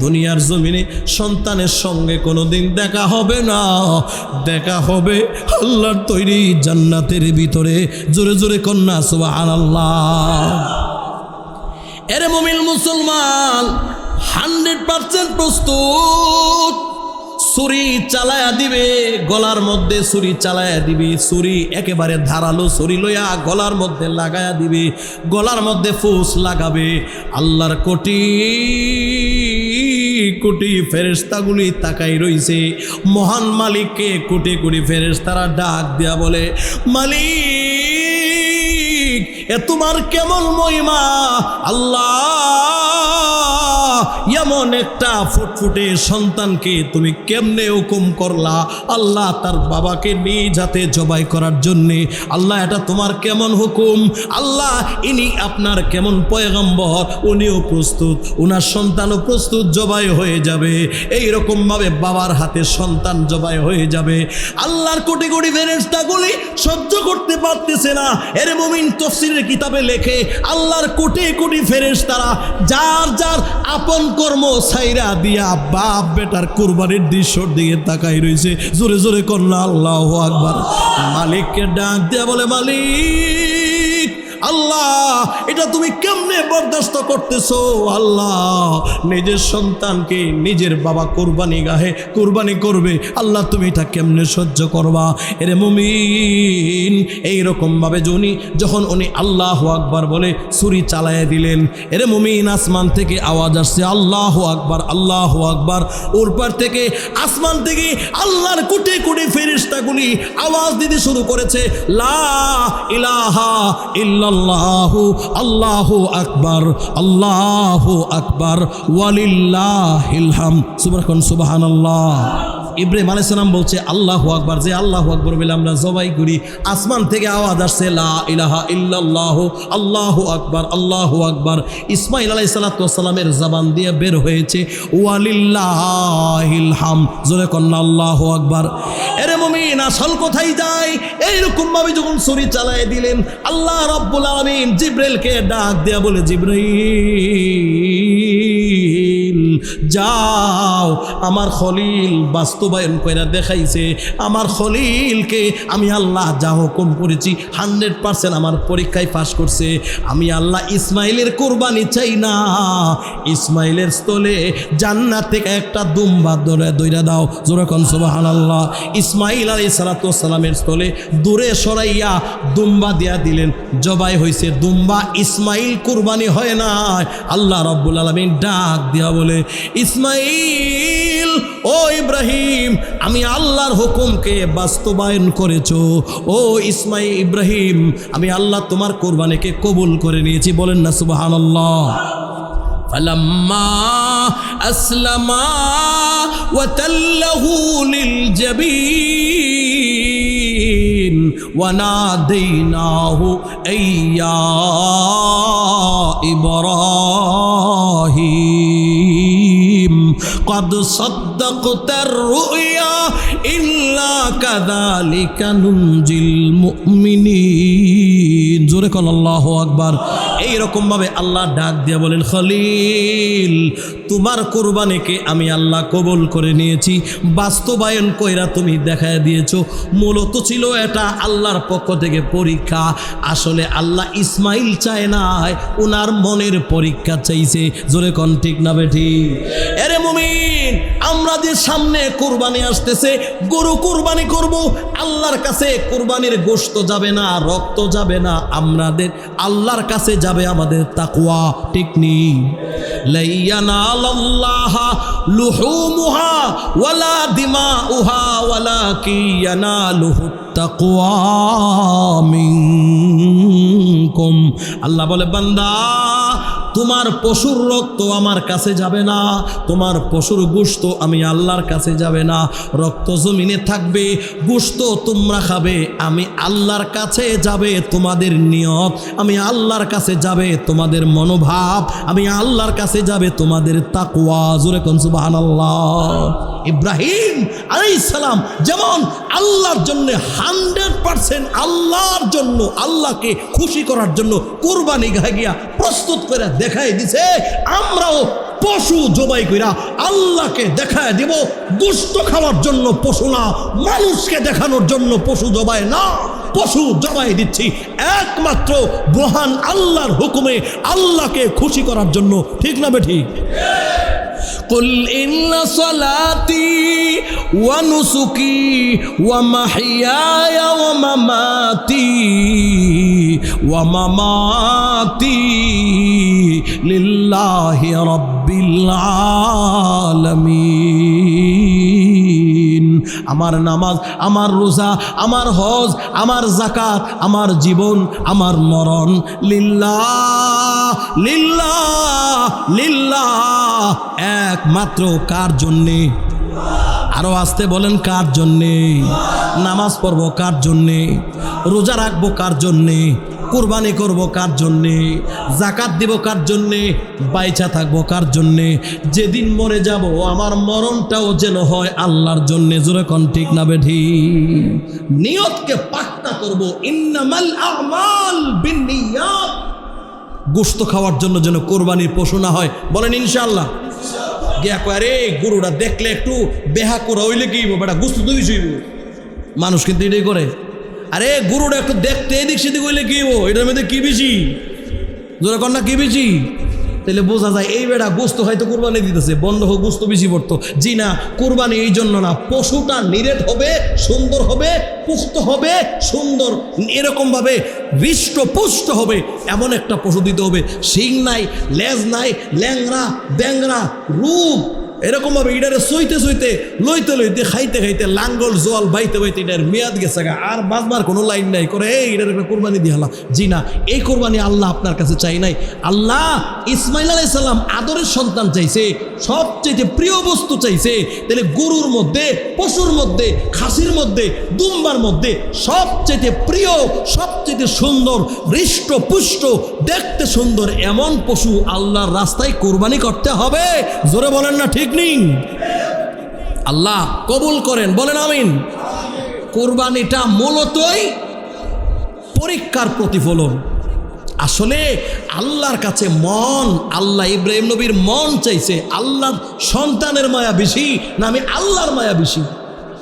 দুনিয়ার জমিনে সন্তানের সঙ্গে কোনোদিন দেখা হবে না, দেখা হবে আল্লাহর তৈরি জান্নাতের ভিতরে। জোরে জোরে কন্যা সুবহানাল্লাহ। এরে মুমিন মুসলমান, 100% প্রস্তুত। ছুরি চালায়া দিবে, গলার মধ্যে ছুরি চালায়া দিবে, ছুরি একেবারে ধারালো ছুরি লইয়া গলার মধ্যে লাগায়া দিবে, গলার মধ্যে ফুস লাগাবে। আল্লাহর কোটি কোটি ফেরেশতাগুলি তাকাই রইছে মহান মালিককে। কোটি কোটি ফেরেশতারা ডাক দিয়া বলে, মালিক এ তোমার কেমন মহিমা, আল্লাহ এমন একটা ফুটফুটে সন্তানকে তুমি কেমনে হুকুম করলা, আল্লাহ তার বাবাকে নিজ হাতে জবাই করার জন্যে, আল্লাহ এটা তোমার কেমন হুকুম, আল্লাহ ইনি আপনার কেমন পয়গম্বর, উনিও প্রস্তুত, উনার সন্তানও প্রস্তুত, জবাই হয়ে যাবে। এইরকমভাবে বাবার হাতে সন্তান জবাই হয়ে যাবে। আল্লাহর কোটি কোটি ফেরেশতাগুলি সহ্য করতে পারতেছে না। এর মুমিন তাফসীরের কিতাবে লেখে, আল্লাহর কোটি কোটি ফেরেশতারা যার যার আপন কর্ম ছাইরা দিয়া বাপ বেটার কুরবানির দৃশ্যর দিকে তাকাই রয়েছে। জোরে জোরে কন্যা আল্লাহু আকবার। মালিককে ডাক দিয়া বলে, মালিক আল্লাহ এটা তুমি কেমনে বরদাস্ত করতেছো, আল্লাহ নিজের সন্তানকে নিজের বাবা কুরবানি গাহে কুরবানি করবে, আল্লাহ তুমি এটা কেমনে সহ্য করবা। এরে মুমিন, এইরকম ভাবে যখন উনি আল্লাহু আকবার বলে ছুরি চালাইয়া দিলেন, এরে মুমিন আসমান থেকে আওয়াজ আসছে আল্লাহু আকবার, আল্লাহু আকবার। ওরপার থেকে আসমান থেকে আল্লাহর কোটি কোটি ফেরেশতাগুলি আওয়াজ দিতে শুরু করেছে, লা ইলাহা ইল্লাল্লাহু আল্লাহু আকবার, আল্লাহু আকবার, ওয়ালিল্লাহিল হামদ। সুবহানাল্লাহ। ইব্রাহিম আলাইহিস সালাম বলছে আল্লাহু আকবার, যে আল্লাহু আকবার বলে আমরা জবাই করি, আসমান থেকে আওয়াজ আসছে লা ইলাহা ইল্লাল্লাহু আল্লাহু আকবার, আল্লাহু আকবার। ইসমাঈল আলাইহিস সালাতু ওয়াস সালামের জবান দিয়ে বের হয়েছে ওয়ালিল্লাহিল হামদ। জোরে কন্না আল্লাহু আকবার। এরে মুমিন, আসল কোথায় যায়? এইরকম ভাবে যখন ছুরি চালায় দিলেন, আল্লাহ রাব্বুল আলামিন জিবরাইলকে ডাক দেয়া বলে, জিবরাইল যাও, আমার খলিল বাস্তবায়ন কইরা দেখাইছে, আমার খলিলকে আমি আল্লাহ যা হুকুম করেছি 100% আমার পরীক্ষায় পাস করছে। আমি আল্লাহ ইসমাইলের কুরবানি চাই না, ইসমাইলের স্থলে জান্নাত থেকে একটা দুম্বা দইরা দাও। জোরে কোন সুবহানাল্লাহ। ইসমাইল আলাইহিস সালাতু ওয়াস সালামের স্থলে দূরে সরাইয়া দুম্বা দিয়া দিলেন, জবাই হয়েছে দুম্বা। ইসমাইল কুরবানি হয় না। আল্লাহ রাব্বুল আলামিন ডাক দিয়া বলে, ইসমাইল ও ইব্রাহিম, আমি আল্লাহর হুকুমকে বাস্তবায়ন করেছো। ও ইব্রাহিম, আমি আল্লাহ তোমার কোরবানিকে কবুল করে নিয়েছি। বলেন না সুবহানাল্লাহ। فلما أسلما وتله للجبين وناديناه أي يا إبراهيم قد صدقت الرؤيا إلا كذلك ننجي المؤمنين জোরে কোন আল্লাহু আকবার। এইরকম ভাবে আল্লাহ ডাক দিয়ে বলেন, খলিল, তোমার কুরবানিকে আমি আল্লাহ কবুল করে নিয়েছি, বাস্তবায়ন কইরা তুমি দেখায় দিয়েছো। মূলত ছিল এটা আল্লাহর পক্ষ থেকে পরীক্ষা। আসলে আল্লাহ ইসমাইল চায় না, ওনার মনের পরীক্ষা চাইছে। জোরে কোন ঠিক না বেঠি? এরে মুমিন, আমরা যে সামনে কুরবানি আসতেছে, গরু কুরবানি করব, আল্লাহর কাছে কুরবানির গোশত যাবে না, রক্ত যাবে না, আমাদের আল্লাহর কাছে যাবে আমাদের তাকওয়া। ঠিক নি? লাইয়ানালাল্লাহা লুহুমুহা ওয়ালা দিমাউহা ওয়ালাকিন ইয়ানালুহুত তাকওয়া মিনকুম। আল্লাহ বলে, বান্দা, তোমার পশুর রক্ত আমার কাছে যাবে না, তোমার পশুর গোশত আমি আল্লাহর কাছে যাবে না। রক্ত জমিনে থাকবে, গোশত তোমরা খাবে, আমি আল্লাহর কাছে যাবে তোমাদের নিয়ত, আমি আল্লাহর কাছে যাবে তোমাদের মনোভাব, আমি আল্লাহর কাছে যাবে তোমাদের তাকওয়া। জোরে কোন সুবহানাল্লাহ। ইব্রাহিম আলাইহিস সালাম যেমন আল্লাহর জন্য 100% আল্লাহর জন্য, আল্লাহকে খুশি করার জন্য কুরবানি গিয়া প্রস্তুত করে দেখাই দিছে, আমরাও পশু জবাই কইরা আল্লাহকে দেখায় দিব। গোশত খাওয়ার জন্য পশু না, মানুষকে দেখানোর জন্য পশু জবাই না, পশু জবাই দিচ্ছি একমাত্র মহান আল্লাহর হুকুমে, আল্লাহকে খুশি করার জন্য। ঠিক না বেঠিক? قل إن صلاتي ونسكي ومحياي ومماتي لله رب العالمين। আমার নামাজ, আমার রোজা, আমার হজ, আমার যাকাত, আমার জীবন, আমার মরণ লিল্লাহ, লিল্লাহ, লিল্লাহ, একমাত্র কার জন্যে? আরো আসতে বলেন, কার জন্যে? নামাজ পড়বো কার জন্যে? রোজা রাখবো কার জন্যে? কুরবানি করব কার জন্যে? যাকাত দিব কার জন্যে? বাইচা থাকবো কার জন্যে? যেদিন মরে যাব আমার মরণটাও যেন হয় আল্লাহর জন্যে। জোরে কোন ঠিক না বেঠি? নিয়তকে পাক্কা করব, ইন্নামাল আমাল বিন্নিয়াত। গোশত খাওয়ার জন্য যেন কোরবানির পশু না হয়। বলেন ইনশাআল্লাহ। গিয়া কয়, আরে গরুটা দেখলে একটু বেহা করা হইলে কি বেটা, গোশত তো দিছই। মানুষ কিন্তু এটাই করে, আরে গরুটা একটু দেখতে এদিক সেদিক হইলে কি হবো, এটার মধ্যে কি বেশি? জোরে কন্যা কি বেশি? তাহলে বোঝা যায় এই বেটা গোস্ত হয়তো কুরবানি দিতেছে, বন্ধ হোক গোস্ত বেশি পড়তো। জি না, কুরবানি এই জন্য না, পশুটা নিরেট হবে, সুন্দর হবে, পুষ্ট হবে, সুন্দর এরকম ভাবে হৃষ্টপুষ্ট হবে, এমন একটা পশু দিতে হবে। শিং নাই, লেজ নাই, ল্যাংরা ব্যাংরা রূপ, এরকম ভাবে ইডারে সইতে সইতে লইতে লইতে খাইতে খাইতে লাঙ্গল জল বাইতে বাইতে এটার মেয়াদ গেছে, আর বাঁচবার কোনো লাইন নাই, করে এই এটার একটা কোরবানি দিয়ে হলা। জি না, এই কোরবানি আল্লাহ আপনার কাছে চাই নাই। আল্লাহ ইসমাইল আলাইহিস সালাম আদরের সন্তান চাইছে, সবচেয়ে প্রিয় বস্তু চাইছে। তাহলে গরুর মধ্যে, পশুর মধ্যে, খাসির মধ্যে, দুম্বার মধ্যে সবচেয়ে প্রিয়, সবচেয়ে সুন্দর, হৃষ্টপুষ্ট, দেখতে সুন্দর এমন পশু আল্লাহর রাস্তায় কোরবানি করতে হবে। জোরে বলেন না ঠিক নেই? আল্লাহ কবুল করেন, বলেন আমিন। কোরবানিটা মূলতই পরীক্ষার প্রতিফলন। আসলে আল্লাহর কাছে মন, আল্লাহ ইব্রাহিম নবীর মন চাইছে, আল্লাহর সন্তানের মায়া বেশি না আমি আল্লাহর মায়া বেশি?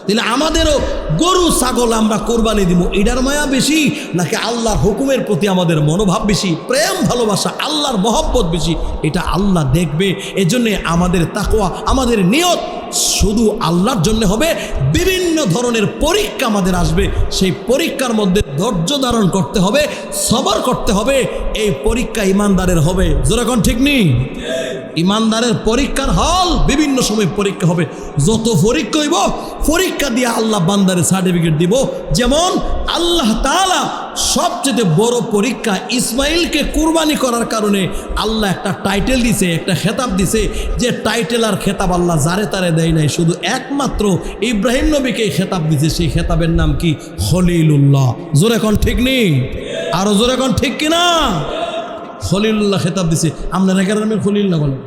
তাহলে আমাদেরও গরু ছাগল আমরা কোরবানি দিব, এটার মায়া বেশি নাকি আল্লাহর হুকুমের প্রতি আমাদের মনোভাব বেশি, প্রেম ভালোবাসা, আল্লাহর মহব্বত বেশি? এটা আল্লাহ দেখবে। এজন্য আমাদের তাকওয়া, আমাদের নিয়ত শুধু আল্লাহর জন্য হবে। বিভিন্ন ধরনের পরীক্ষা আমাদের আসবে, সেই পরীক্ষার মধ্যে ধৈর্য ধারণ করতে হবে, সবর করতে হবে। এই পরীক্ষা ইমানদারের হবে। যেরকম ঠিক নেই, ইমানদারের পরীক্ষার হল বিভিন্ন সময় পরীক্ষা হবে। যত পরীক্ষা হইব, পরীক্ষা দিয়ে আল্লাহ বান্দারে সার্টিফিকেট দিব। যেমন আল্লাহ তাআলা সবচেয়ে বড় পরীক্ষা, ইসমাইলকে কুরবানি করার কারণে আল্লাহ একটা টাইটেল দিছে, একটা খেতাব দিছে, যে টাইটেল আর খেতাব আল্লাহ যারে তারে দেয় নাই, শুধু একমাত্র ইব্রাহিম নবীকে খেতাব দিছে। সেই খেতাবের নাম কি? খলিলুল্লাহ। জোরে কোন ঠিক নেই, আরো জোরে কোন ঠিক কিনা? খলিলুল্লাহ খেতাব দিছে। আপনার এখানে খলিল না বলেন,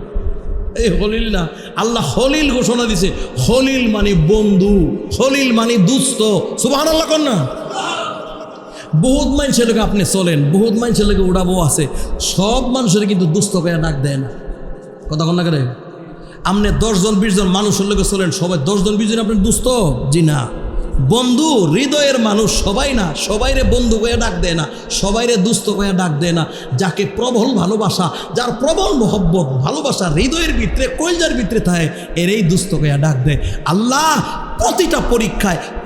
এই খলিল না, আল্লাহ খলিল ঘোষণা দিছে। খলিল মানে বন্ধু, খলিল মানে দুস্থ। সুবহানাল্লাহ কর না। বহুত মানুষের লোক আপনি চলেন, বহুত মানুষের লোক উড়াবো আছে, সব মানুষের কিন্তু দুস্থ করে ডাক দেয় না। কথা কন না করে? আপনি 10 জন 20 জন মানুষের লোকে চলেন, সবাই 10 জন 20 জন আপনি দুস্থ? জি না। বন্ধু হৃদয়ের মানুষ সবাই না, সবাইরে বন্ধু কয়ে ডাক দেয় না, সবাইরে দুস্থ কয়ে ডাক দেয় না। যাকে প্রবল ভালোবাসা, যার প্রবল মোহব্বত ভালোবাসা হৃদয়ের ভিতরে, কলজার ভিতরে থাকে, এরই দুস্থ কয়ে ডাক দেয়। আল্লাহ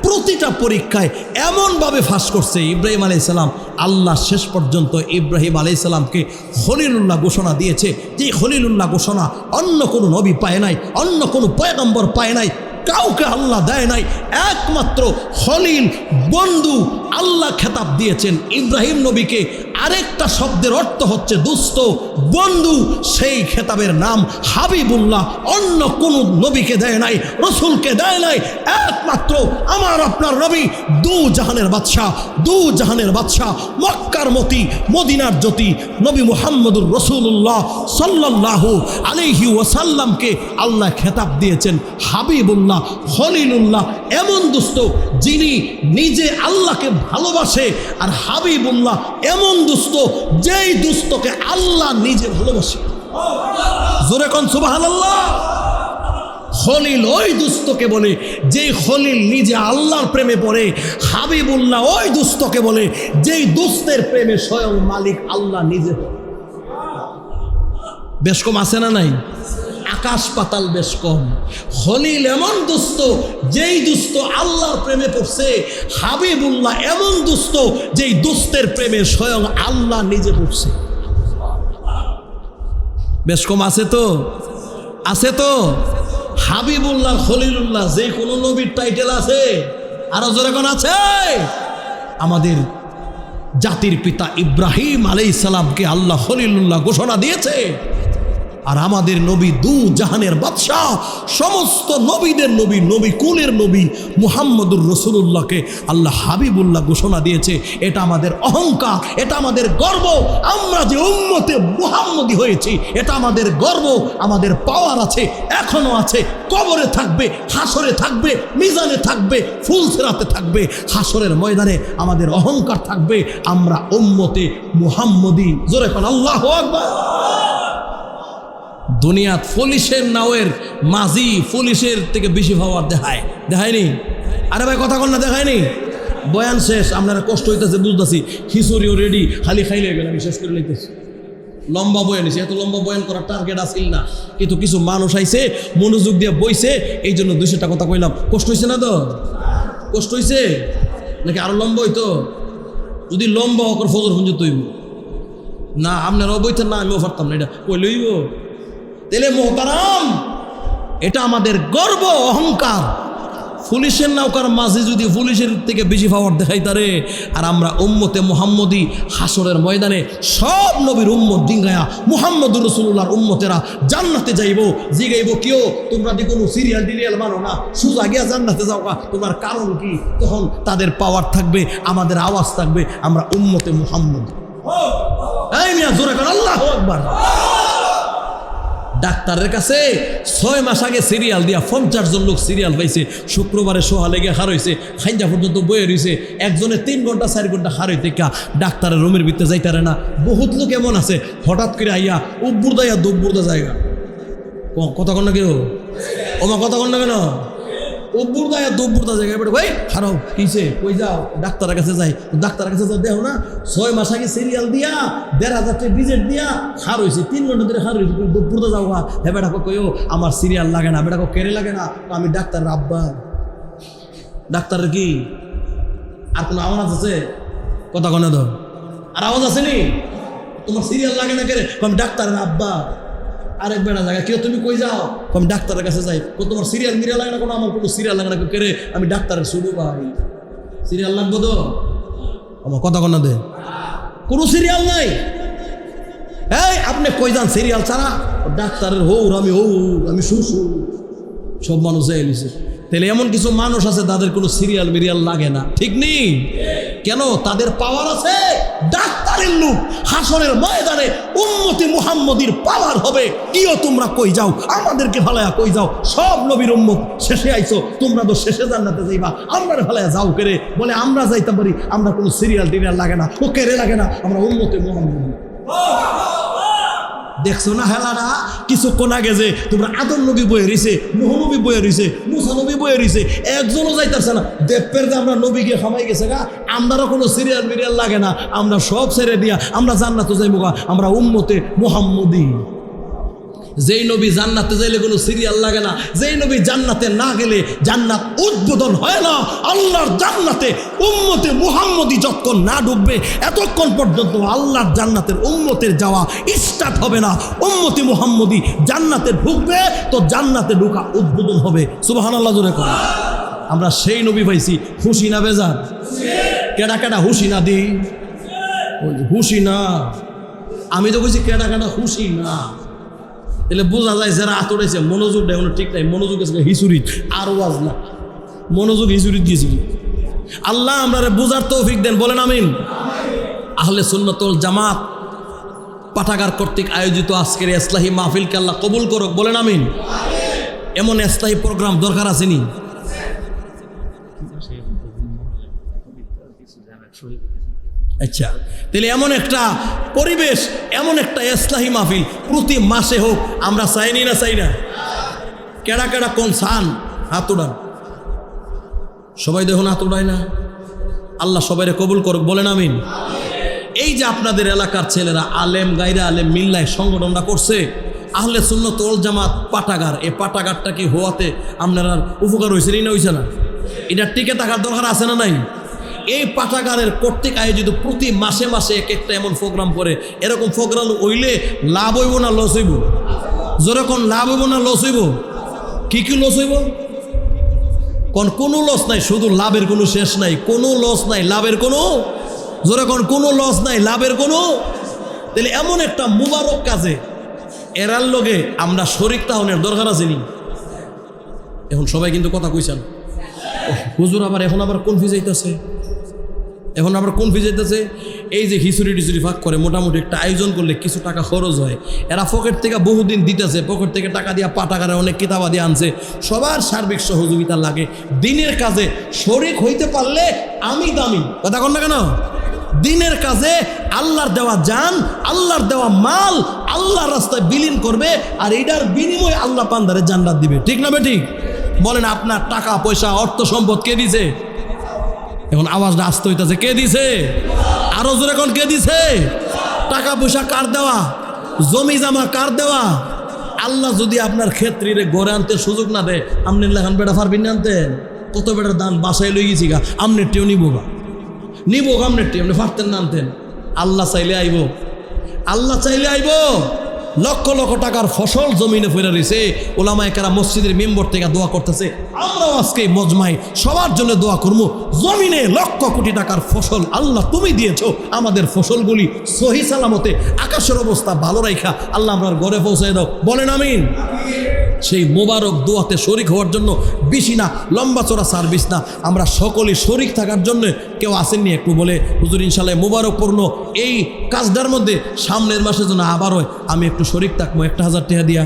প্রতিটা পরীক্ষায় এমনভাবে ফাঁস করছে ইব্রাহিম আলাইহিস সালাম। আল্লাহ শেষ পর্যন্ত ইব্রাহিম আলাইহিস সালামকে খলিলুল্লাহ ঘোষণা দিয়েছে। যে খলিলুল্লাহ ঘোষণা অন্য কোনো নবী পায় নাই, অন্য কোনো পয়গম্বর পায় নাই, কাউকে আল্লাহ দেয় নাই। একমাত্র খলিল, বন্ধু, আল্লাহ খেতাব দিয়েছেন ইব্রাহিম নবীকে। আরেকটা শব্দের অর্থ হচ্ছে দুস্থ, বন্ধু। সেই খেতাবের নাম হাবিবুল্লাহ। অন্য কোন নবীকে দেয় নাই, রসুলকে দেয় নাই। একমাত্র আমার আপনার নবী, দু জাহানের বাদশাহ, মক্কার মতি, মদিনার জ্যোতি, নবী মুহাম্মদুর রাসূলুল্লাহ সাল্লাল্লাহু আলাইহি ওয়াসাল্লামকে আল্লাহ খেতাব দিয়েছেন হাবিবুল্লাহ, খলিলুল্লাহ। এমন দুস্থ যিনি নিজে আল্লাহকে ভালোবাসে, আর হাবিবুল্লাহ এমন দুস্থ যেই দুস্থকে আল্লাহ নিজে ভালোবাসে। জোরে কোন সুবহানাল্লাহ। খলিল ওই দুস্থকে বলে যেই খলিল নিজে আল্লাহর প্রেমে পড়ে। হাবিবুল্লাহ ওই দুস্থকে বলে যেই দুস্থের প্রেমে স্বয়ং মালিক আল্লাহ নিজে। বেশ কম আছে না নাই? আকাশ পাতাল বেশ কম। খলিল এমন দুস্থ যেই দুস্থ আল্লাহর প্রেমে পড়ছে। হাবিবুল্লাহ এমন দুস্থ যেই দুস্থের প্রেমে স্বয়ং আল্লাহ নিজে পড়ছে। বেশ কম আছে তো? আছে তো? হাবিবুল্লাহ, খলিলুল্লাহ যে কোনো নবীর টাইটেল আছে? আরো জোরে কোন আছে? আমাদের জাতির পিতা ইব্রাহিম আলাইহিস সালামকে আল্লাহ খলিলুল্লাহ ঘোষণা দিয়েছে। আর আমাদের নবী, দু জাহানের বাদশাহ, সমস্ত নবীদের নবী, নবী কুলের নবী মুহাম্মদুর রাসূলুল্লাহকে আল্লাহ হাবিবুল্লাহ ঘোষণা দিয়েছে। এটা আমাদের অহংকার, এটা আমাদের গর্ব। আমরা যে উম্মতে মুহাম্মদী হয়েছি, এটা আমাদের গর্ব, আমাদের পাওয়ার আছে, এখনো আছে। কবরে থাকবে, হাসরে থাকবে, মিজানে থাকবে, ফুলসিরাতে থাকবে, হাসরের ময়দানে আমাদের অহংকার থাকবে। আমরা উম্মতে মুহাম্মদী। জোরে কোন আল্লাহু আকবার। দুনিয়াত পুলিশের নাওয়ের মাঝি পুলিশের থেকে বেশি পাওয়ার দেখায়নি? আরে ভাই কথা কন না, দেখায়নি? বয়ান শেষ, আপনারা কষ্ট হইতেছে বুঝতেছি, খিচুড়িও রেডি, খালি খাইলে গেলে আমি শেষ করে নিতেছি। লম্বা বয়ান হয়েছে, এত লম্বা বয়ান করার টার্গেট আসিল না, কিন্তু কিছু মানুষ আইছে মনোযোগ দিয়ে বইছে, এই জন্য 200টা কথা কইলাম। কষ্ট হয়েছে না তো? কষ্ট হয়েছে নাকি আরো লম্বা হইতো? যদি লম্বা হোক ফজর পর্যন্ত হইব না, আপনারাও বইতেন না, আমিও পারতাম না, এটা কইলইব। তেলে মোহতারাম, এটা আমাদের গর্ব, অহংকার। পুলিশের নৌকার মাঝে যদি পুলিশের থেকে বেশি পাওয়ার দেখাই তারে, আর আমরা উম্মতে মুহাম্মদী হাসরের ময়দানে সব নবীর উম্মত ডিঙ্গায়া মুহাম্মদুর রাসূলুল্লাহর উম্মতেরা জান্নাতে যাইব। জিগাইব কেউ তোমরা দি কোনো সিরিয়াল মানো না, সোজা গিয়া জান্নাতে যাও না, তোমার কারণ কি? তখন তাদের পাওয়ার থাকবে, আমাদের আওয়াজ থাকবে, আমরা উম্মতে মুহাম্মদী। এই মিয়া জোরে কর আল্লাহু আকবার। ডাক্তারের কাছে 6 মাস আগে সিরিয়াল দিয়া 50 জন লোক সিরিয়াল পাইছে। শুক্রবারে সোহা লেগে হার হয়েছে, খাইজা পর্যন্ত বয়ে রয়েছে। একজনে 3 ঘন্টা 4 ঘন্টা হার হইতে ডাক্তারের রুমের ভিতরে যাইতারে না। বহুত লোক এমন আছে হঠাৎ করে আইয়া উব্বুরদা ইয়া দুব্বুরদা জায়গা। কথা কন না কেউ? ওমা কথা কন না কেন? বুর্দা দুপুরদা জায়গায় বেড়ে ভাই হারাও কিসে কই যাও ডাক্তারের কাছে যাই, ডাক্তারের কাছে যাও দেখো না 6 মাস আগে সিরিয়াল দিয়া 1500 টাকা ভিজিট দিয়া হার হয়েছে, 3 ঘন্টা ধরে হার হয়েছে, দুপুরদা যাও হ্যাঁ বেটা কইও আমার সিরিয়াল লাগে না, বেটা কেড়ে লাগে না, আমি ডাক্তারের আব্বা। ডাক্তারের কি আর কোনো আওয়াজ আছে? কথা কনে ধর আর আওয়াজ আছে নি? তোমার সিরিয়াল লাগে না কেড়ে? আমি ডাক্তারের আব্বা। আরেক বেড়া জায়গা কেউ তুমি কই যাও? আমি ডাক্তারের কাছে যাই। তোমার সিরিয়াল মিরিয়াল লাগে না কোনো? আমার কোনো সিরিয়াল লাগে না কেড়ে? আমি ডাক্তারের শুরু ভাই সিরিয়াল লাগবো তো আমার কথা কন্যা দে কোনো সিরিয়াল নাই। এই আপনি কই যান সিরিয়াল ছাড়া? ডাক্তারের হৌর আমি শ্বশুর সব মানুষ এলিছে। তাহলে এমন কিছু মানুষ আছে তাদের কোনো সিরিয়াল মিরিয়াল লাগে না, ঠিক নেই কেন? তাদের পাওয়ার আছে ডাক্তারের লোক। হাসরের ময়দানে উম্মতে মুহাম্মদীর পাওয়ার হবে। কিও তোমরা কই যাও? আমাদেরকে ভালায়া কই যাও? সব নবীর উম্মত শেষে আইছো, তোমরা তো শেষে জান্নাতে যাইবা, আমরা ভালায়া যাও কেরে? বলে আমরা যাইতে পারি, আমরা কোনো সিরিয়াল টিরিয়াল লাগে না, ও কেরে লাগে না, আমরা উম্মতে মুহাম্মদী। দেখছো না হেলারা? কিছুক্ষণ আগে যে তোমরা আদম নবী বয়ে রয়েছে, নুহ নবী বয়ে রয়েছে, মুসা নবী বয়ে রয়েছে, একজনও যাইতেছে না। দেখপের যে আমরা নবীকে খামাই গেছে গা, আমারও কোনো সিরিয়াল মিরিয়াল লাগে না, আমরা সব ছেড়ে দিয়া আমরা জান্নাতে যাইবো গা, আমরা উম্মতে মুহাম্মদী। যেই নবী জান্নাতে যাইলে কোনো সিরিয়াল লাগে না, যেই নবী জান্নাতে না গেলে জান্নাত উদ্বোধন হয় না। আল্লাহর জান্নাতে উম্মতে মুহাম্মদী যতক্ষণ না ঢুকবে এতক্ষণ পর্যন্ত আল্লাহর জান্নাতের উম্মতের যাওয়া স্টার্ট হবে না। উম্মতে মুহাম্মদী জান্নাতে ঢুকবে তো জান্নাতে ঢোকা উদ্বোধন হবে। সুবহানাল্লাহ জোরে করে। আমরা সেই নবী পাইছি, খুশি না বেজার? কেডা কেডা খুশি না দি? খুশি না? আমি তো কইছি কেডা কেডা খুশি না। তাহলে বোঝা যায় যারা আতড়াইছে মনোযোগ দেয় ঠিক নাই, মনোযোগ আছে হিসুরিত আর ওয়াজ না, মনোযোগ হিসুরিত দিয়েছিল। আল্লাহ আমরা বোঝার তৌফিক দেন, বলেন আমিন। আহলে সুন্নাত ওয়াল জামাত পাঠাগার কর্তৃক আয়োজিত আজকের ইসলাহি মাহফিলকে আল্লাহ কবুল করুক, বলেন আমিন। এমন ইসলাহি প্রোগ্রাম দরকার আসেনি? আচ্ছা, তাহলে এমন একটা পরিবেশ, এমন একটা ইসলাহি মাহফিল প্রতি মাসে হোক, আমরা চাইনি না? চাই না? কেডা কেডা কোন সান হাত উড়ান? সবাই দেখুন হাত উড়ায় না। আল্লাহ সবাইরে কবুল করুক, বলেন আমিন। এই যে আপনাদের এলাকার ছেলেরা আলেম গায়রা আলেম মিল্লায় সংগঠনটা করছে আহলে সুন্নাত ওয়াল জামাত পাঠাগার, এই পাঠাগারটা কি হওয়াতে আপনারা উপকার হয়েছে না হয়েছে না? এটা টিকে থাকার দরকার আছে না নাই? এই পাঠাগারের কর্তৃক আয়োজিত প্রতি মাসে মাসে এক একটা এমন প্রোগ্রাম করে, এরকম প্রোগ্রাম হইলে লাভ হইব না লস হইব? যেরকম লাভ হইব না লস হইব? কি কি লস হইব? কোনো লস নাই, শুধু লাভের কোনো শেষ নাই। কোনো লস নাই, লাভের কোনো, যেরকম কোনো লস নাই, লাভের কোনো। তাহলে এমন একটা মুবারক কাজে এরার লগে আমরা শরীক তাহনের দরকার আছে নি? এখন সবাই কিন্তু কথা কইছেন, হুজুর আবার এখন আবার কনফিউজ হইতেছে, এখন আবার কনফিউজ হইতেছে। এই যে খিচুড়ি টিচুড়ি ভাগ করে মোটামুটি একটা আয়োজন করলে কিছু টাকা খরচ হয়, এরা পকেট থেকে বহুদিন দিতেছে, পকেট থেকে টাকা দিয়া পাঠাগারে অনেক কিতাবাদি আনছে, সবার সার্বিক সহযোগিতা লাগে। দিনের কাজে শরীক হইতে পারলে আমি দামি, কথা কন না কেন? দিনের কাজে আল্লাহর দেওয়া জান, আল্লাহর দেওয়া মাল আল্লাহর রাস্তায় বিলীন করবে, আর এটার বিনিময়ে আল্লাহ পান্দারে জান্নাত দিবে, ঠিক না বেঠিক? বলেন আপনার টাকা পয়সা অর্থ সম্পদ কে দিছে? এখন আওয়াজটা আসতে হইতেছে, কে দিছে? আরো জোরে কোন কে দিছে? টাকা পয়সা কার দেওয়া? জমি জামা কার দেওয়া? আল্লাহ যদি আপনার ক্ষেত্রে গড়ে আনতে সুযোগ না দেয়, আপনি লেখান বেটা পারবেন না আনতেন? কত বেটার দান বাসায় লই গেছি গা, আমনের টিও নিব গা, নিব আমনের টিও, আপনি পারতেন না আনতেন? আল্লাহ চাইলে আইব, আল্লাহ চাইলে আইব। লক্ষ লক্ষ টাকার ফসল জমিনে ফেরে রয়েছে, ওলামায়ে কেরাম মসজিদের মেম্বর থেকে দোয়া করতেছে। আমরাও আজকে মজমায় সবার জন্য দোয়া করবো, জমিনে লক্ষ কোটি টাকার ফসল আল্লাহ তুমি দিয়েছো, আমাদের ফসলগুলি সহি সালামতে আকাশের অবস্থা ভালো রাখা আল্লাহ আমরা ঘরে পৌঁছায় দাও, বলেন আমিন। সেই মোবারক দোয়াতে শরিক হওয়ার জন্য বেশি না, লম্বা চড়া সার্ভিস না, আমরা সকলেই শরিক থাকার জন্য কেউ আসেননি একটু বলে হুজুর ইনশাল্লাহ মোবারকপূর্ণ এই কাজটার মধ্যে সামনের মাসে যেন আবার হয়, আমি একটু শরিক থাকবো 1000 টাকা দিয়া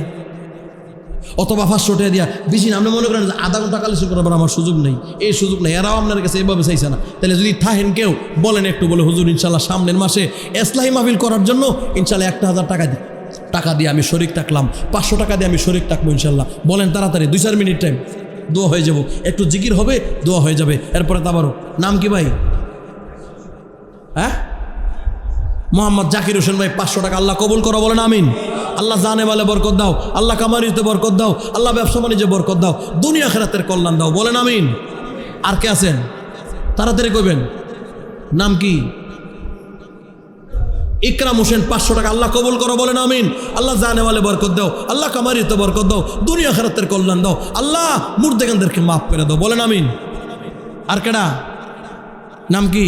অথবা 500 টাকা দিয়া, বেশি না। আপনি মনে করেন আধা ঘন্টা কালেকশন করাবার আমার সুযোগ নেই, এই সুযোগ নেই, এরাও আপনার কাছে এভাবে চাইছে না। তাহলে যদি থাকেন কেউ বলেন একটু বলে হুজুর ইনশাল্লাহ সামনের মাসে ইসলাহি মাহফিল করার জন্য ইনশাল্লাহ 1000 টাকা দিয়ে আমি শরিক থাকলাম, 500 টাকা দিয়ে আমি শরিক থাকবো ইনশাল্লাহ। বলেন তাড়াতাড়ি, 2-4 মিনিট টাইম। দোয়া হয়ে যাব, একটু জিকির হবে, দোয়া হয়ে যাবে। এরপরে তাবারও নাম কি ভাই? হ্যাঁ, মোহাম্মদ জাকির হোসেন ভাই 500 টাকা। আল্লাহ কবুল করো, বলেন আমিন। আল্লাহ জানে মালে বরকত দাও, আল্লাহ কামারিতে বরকত দাও, আল্লাহ ব্যবসা বাণিজ্যে বরকত দাও, দুনিয়া আখিরাতের কল্যাণ দাও, বলেন আমিন। আর কে আছেন? তাড়াতাড়ি কইবেন। নাম কি? ইকরাম হোসেন 500 টাকা। আল্লাহ কবুল করো, বলেন আমিন। আল্লাহ জানে মালে বরকত দাও, আল্লাহ কামারিতে বরকত দাও, দুনিয়া আখিরাতের কল্যাণ দাও, আল্লাহ মুর্দেগানদেরকে মাফ করে দাও, বলেন আমিন। আর কেডা? নাম কি?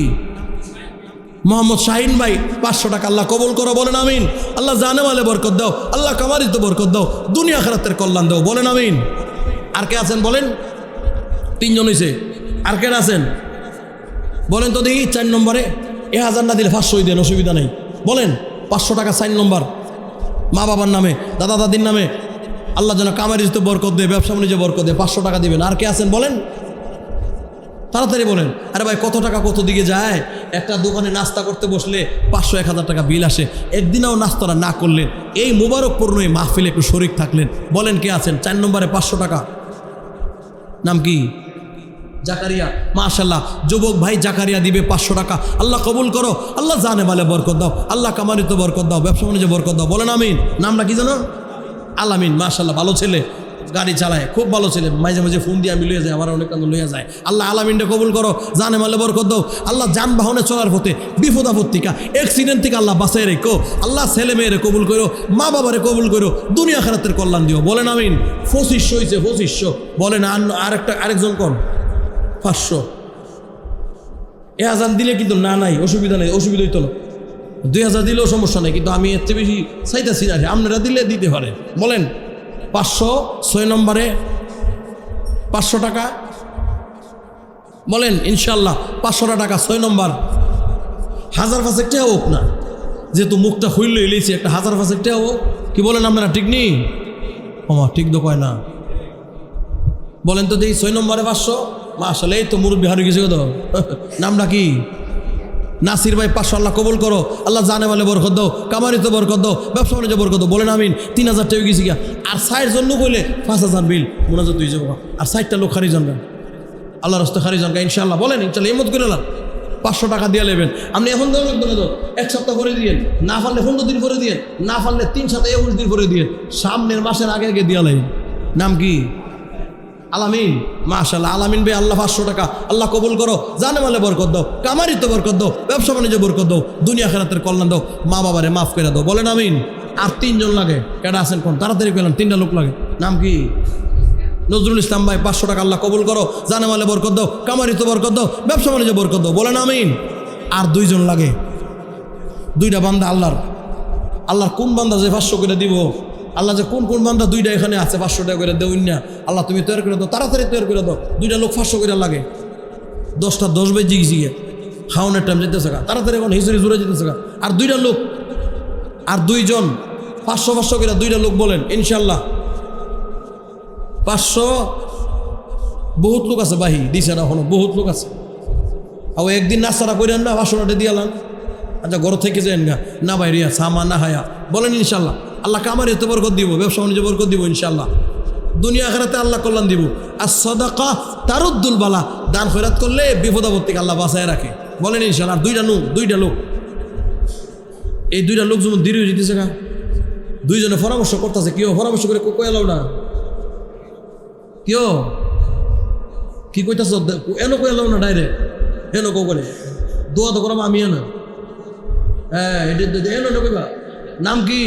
মোহাম্মদ শাহিন ভাই 500 টাকা। আল্লাহ কবুল করো, বলেন আমিন। আল্লাহ জানে মালে বরকত দাও, আল্লাহ কামারিতে বরকত দাও, দুনিয়া আখিরাতের কল্যাণ দাও, বলেন আমিন। আর কে আছেন বলেন? 3 জন হয়েছে। আর কে আছেন বলেন তো দেখি? 4 নম্বরে 1000 না দিলে 500 দেন, অসুবিধা নেই। বলেন 500 টাকা 4 নম্বর, মা বাবার নামে, দাদা দাদির নামে। আল্লাহ যেন কামারিতে বরকত দেয়, ব্যবসা বাণিজ্যে বরকত দেয়। 500 টাকা দিবেন। আর কে আছেন বলেন? তাড়াতাড়ি বলেন। আরে ভাই কত টাকা কত দিকে যায়? একটা দোকানে নাস্তা করতে বসলে 500-1000 টাকা বিল আসে। একদিনও নাস্তাটা না করলেন, এই মুবারকপূর্ণ এই মাহফিলে একটু শরিক থাকলেন। বলেন কে আছেন? 4 নম্বরে 500 টাকা। নাম কি? জাকারিয়া। মাশাআল্লাহ, যুবক ভাই জাকারিয়া দিবে 500 টাকা। আল্লাহ কবুল করো, আল্লাহ জানে মালে বরকত দাও, আল্লাহ কামারিতে বরকত দাও, ব্যবসা বাণিজ্যে বরকত দাও, বলেন আমিন। নামটা কি জানো? আলামিন। মাশাআল্লাহ, ভালো ছেলে, গাড়ি চালায়, খুব ভালো ছেলে। মাঝে মাঝে ফোন দিয়ে আমি লইয়া যাই, আমার অনেক লইয়া যায়। আল্লাহ আলামিনটা কবুল করো, জানে মালে বরকত দাও, আল্লাহ যানবাহনে চলার পথে বিপদ আপদ থেকে, অ্যাক্সিডেন্ট থেকে আল্লাহ বাঁচাই রেখো, আল্লাহ ছেলে মেয়েরে কবুল করো, মা বাবারে কবুল করো, দুনিয়া আখিরাতের কল্যাণ দিও, বলেন আমিন। 2500 হয়েছে, 2500। বলেন আরেকজন কোন? 500। 1000 দিলে কিন্তু না নাই, অসুবিধা নেই, অসুবিধা হইতো না। 2000 দিলেও সমস্যা নেই, কিন্তু আমি এর চেয়ে বেশি চাইতেছি না। আপনারা দিলে দিতে পারেন। বলেন 500। 6 নম্বরে 500 টাকা। বলেন ইনশাল্লাহ 500 টাকা 6 নম্বর। 1000 টাকা হোক না, যেহেতু মুখটা হইলে এলেছি, একটা 1000 টাকা হোক। কি বলেন আপনারা? ঠিক নেই? ঠিক তো কয় না। বলেন তো দেখি 6 নম্বরে 500। আসলে এই তো মুরব্বী হারিয়ে গেছে তো। নামটা কি? নাসির ভাই 500। আল্লাহ কবুল করো, আল্লাহ জানে মালে বরকত দাও, কামারিতে বরকত দাও, ব্যবসা বাণিজ্যে বরকত দাও, বলেন আমিন। 3000 টাকা গেছি গিয়া। আর 60 জন লোক হইলে 5000 বিল মোনাজাত হয়ে যাবো। আর 60টা লোক খারি জানবে, আল্লাহ রাস্তা খারি জানবে ইনশাআল্লাহ। বলেন ইনশাআল্লাহ, এমত করে না 500 টাকা দিয়ে নেবেন। আপনি এখন দেওয়া লাগবে না তো, 1 সপ্তাহ করে দিয়ে, না পারলে 15 দিন করে দিয়ে, না পারলে 3 সপ্তাহ 21 দিন করে দিয়ে, সামনের মাসের আগে আগে দিয়ে লাগবে। নাম কি? আলামিন। মাশাআল্লাহ, আলামিন ভাই আল্লাহ 500 টাকা। আল্লাহ কবুল করো, জানে মালে বরকত দাও, কামারিতে বরকত দাও, ব্যবসা বাণিজ্যে বরকত দাও, দুনিয়া আখিরাতের কল্যাণ দাও, মা বাবারে মাফ করে দাও, বলেন আমিন। আর 3 জন লাগে। কেডা আছেন কোন? তাড়াতাড়ি পেলাম, 3টা লোক লাগে। নাম কি? নজরুল ইসলাম ভাই 500 টাকা। আল্লাহ কবুল করো, জানে মালে বরকত দাও, কামারিতে বরকত দাও, ব্যবসা বাণিজ্যে বরকত দাও, বলেন আমিন। আর 2 জন লাগে। 2টা বান্দা আল্লাহর কোন বান্দা যে 500 করে দিব? আল্লাহ যে কোন বান্দা 2টা এখানে আছে 500 টাকা করে দেউন না, আল্লাহ তুমি তৈরি করে দাও, তাড়াতাড়ি তৈরি করে দাও। 2টা লোক 500 করে লাগে। 10টা 10 বেজে গেছি গিয়ে, খাওয়ানোর টাইম যেতেছে গা, তাড়াতাড়ি এখন হিজুরি জুড়ে যেতেছে গা। আর 2টা লোক, আর 2 জন 500 করে 2টা লোক, বলেন ইনশাল্লাহ 500। বহুত লোক আছে বাহি দিছে না, এখনো বহুত লোক আছে। আর একদিন নাস্তাটা করেন না, 500 টাকা দিয়ে আলাম। আচ্ছা ঘর থেকে যান গা, না ভাই রিয়া সামা না হায়া, বলেন ইনশাল্লাহ। আল্লাহ কামার এতে বরকত দিব, ব্যবসা বাণিজ্য বরকত দিব ইনশাল্লাহ, দুনিয়া আখিরাতে আল্লাহ কল্যাণ দিব। আর সাদাকা তারুদ্দুল বালা, দান খয়রাত করলে বিপদ আপদ থেকে আল্লাহ বাঁচায় রাখে, বলেন ইনশাল্লাহ। আর 2টা লোক, এই 2টা লোক যেমন দেরি হয়ে যেতেছে গা, 2 জনে পরামর্শ করতেছে। কেউ পরামর্শ করে কয়ালাও না, কেউ কি কইতাছ এনো কয়ালাও না, ডাইরেক্ট এনো কো করে দোয়া তো করাম আমি না। হ্যাঁ এটা এনো কইবা। নাম কি?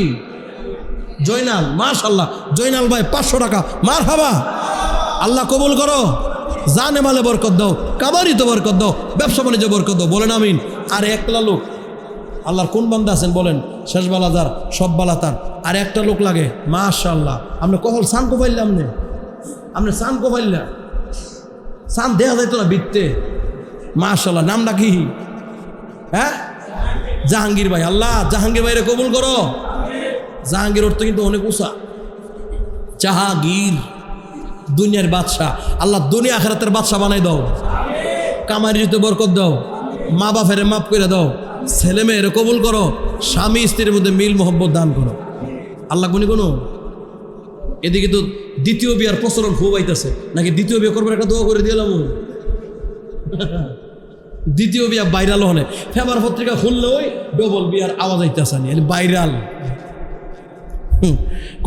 জয়নাল। মাশাআল্লাহ, জয়নাল ভাই 500 টাকা। মারহাবা, আল্লাহ কবুল করো, জানে মালে বরকত দাও, কামারিতে বরকত দাও, ব্যবসা বাণিজ্যে বরকত দাও, বলেন আমিন। আর 1 লোক, আল্লাহর কোন বান্দা আছেন বলেন? শেষ বালা যার, সব বালা তার। আর 1টা লোক লাগে। মাশাআল্লাহ, আপনি কখন সান কোপাইলে? আপনি সান কোপাইলা, সান দেয়া যাইতো না বিত্তে। মাশাআল্লাহ, নামটা কি? হ্যাঁ, জাহাঙ্গীর ভাই। আল্লাহ জাহাঙ্গীর ভাইরে কবুল করো। জাহাঙ্গীর অর্থ কিন্তু অনেক উঁচা। জাহাঙ্গীর দুনিয়ার বাদশাহ, আল্লাহ দুনিয়া আখিরাতের বাদশাহ বানাই দাও, কামারিতে বরকত দাও, মা বাপের মাফ করে দাও, ছেলে মেয়ের কবুল করো, স্বামী স্ত্রীর মধ্যে মিল মোহব্বত দান করো। আল্লাহ কোন এদিকে তো দ্বিতীয় বিয়ার প্রচলন খুব আইতেছে, নাকি দ্বিতীয় বিয়ে করবার একটা দোয়া করে দিলাম। দ্বিতীয় বিয়া ভাইরাল হলে ফেবার পত্রিকা খুললে ওই ডবল বিয়ার আওয়াজ আইতেছে নি ভাইরাল।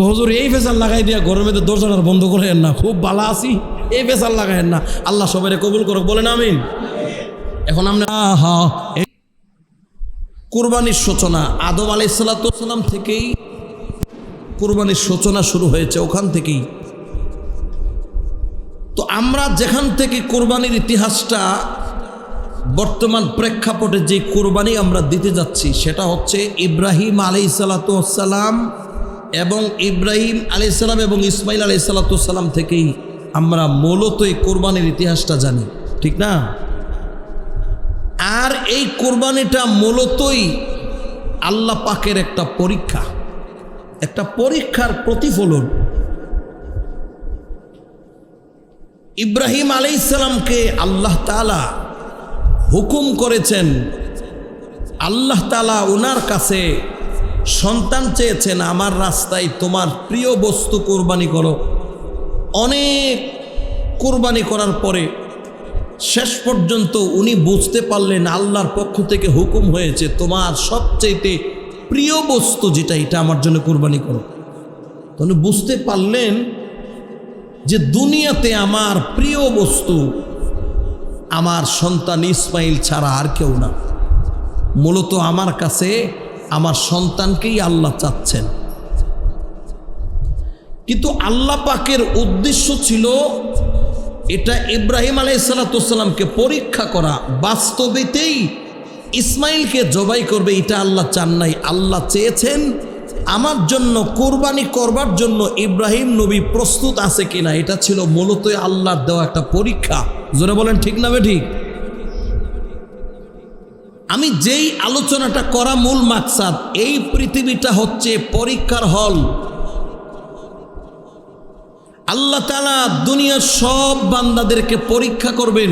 হুজুর এই ফেসাল লাগাই দিয়া ঘরের মধ্যে দরজাটা বন্ধ করেন না, খুব ভালো আছি, এই ফেসাল লাগাইন না। আল্লাহ সবাই কবুল করুক, বলেন আমিন। এখন আমরা কুরবানির সূচনা আদম আলাইহিস সালাম থেকেই কুরবানির সূচনা শুরু হয়েছে, ওখান থেকেই। তো আমরা যেখান থেকে কুরবানির ইতিহাসটা বর্তমান প্রেক্ষাপটে যে কুরবানি আমরা দিতে যাচ্ছি সেটা হচ্ছে ইব্রাহিম আলাইহিস সালাম এবং ইব্রাহিম আলাইহিস সালাম এবং ইসমাইল আলাইহিস সালাম থেকেই আমরা মূলত এই কুরবানির ইতিহাসটা জানি, ঠিক না? আর এই কুরবানিটা মূলতই আল্লাহ পাকের একটা পরীক্ষা, একটা পরীক্ষার প্রতিফলন। ইব্রাহিম আলাইহিস সালামকে আল্লাহ তাআলা হুকুম করেছেন, আল্লাহ তাআলা ওনার কাছে সন্তান চেয়েছেন, আমার রাস্তায় তোমার প্রিয় বস্তু কোরবানি করো। অনেক কোরবানি করার পরে শেষ পর্যন্ত উনি বুঝতে পারলেন আল্লাহর পক্ষ থেকে হুকুম হয়েছে তোমার সবচেয়ে প্রিয় বস্তু যেটা, এটা আমার জন্য কোরবানি করো। উনি বুঝতে পারলেন যে দুনিয়াতে আমার প্রিয় বস্তু আমার সন্তান ইসমাইল ছাড়া আর কেউ না। মূলত আমার কাছে আমার সন্তানকেই আল্লাহ চাচ্ছেন। কিন্তু আল্লাহ পাকের উদ্দেশ্য ছিল এটা ইব্রাহিম আলাইহিস সালামকে পরীক্ষা করা। বাস্তবিকতেই ইসমাইলকে জবাই করবে এটা আল্লাহ চান নাই। আল্লাহ চেয়েছেন আমার জন্য কোরবানি করবার জন্য ইব্রাহিম নবী প্রস্তুত আছে কিনা, এটা ছিল মূলত আল্লাহর দেওয়া একটা পরীক্ষা। জোরে বলেন ঠিক না ঠিক? আমি যেই আলোচনাটা করা মূল মাকসাদ, এই পৃথিবীটা হচ্ছে পরীক্ষার হল। আল্লাহ তাআলা দুনিয়ার সব বান্দাদেরকে পরীক্ষা করবেন।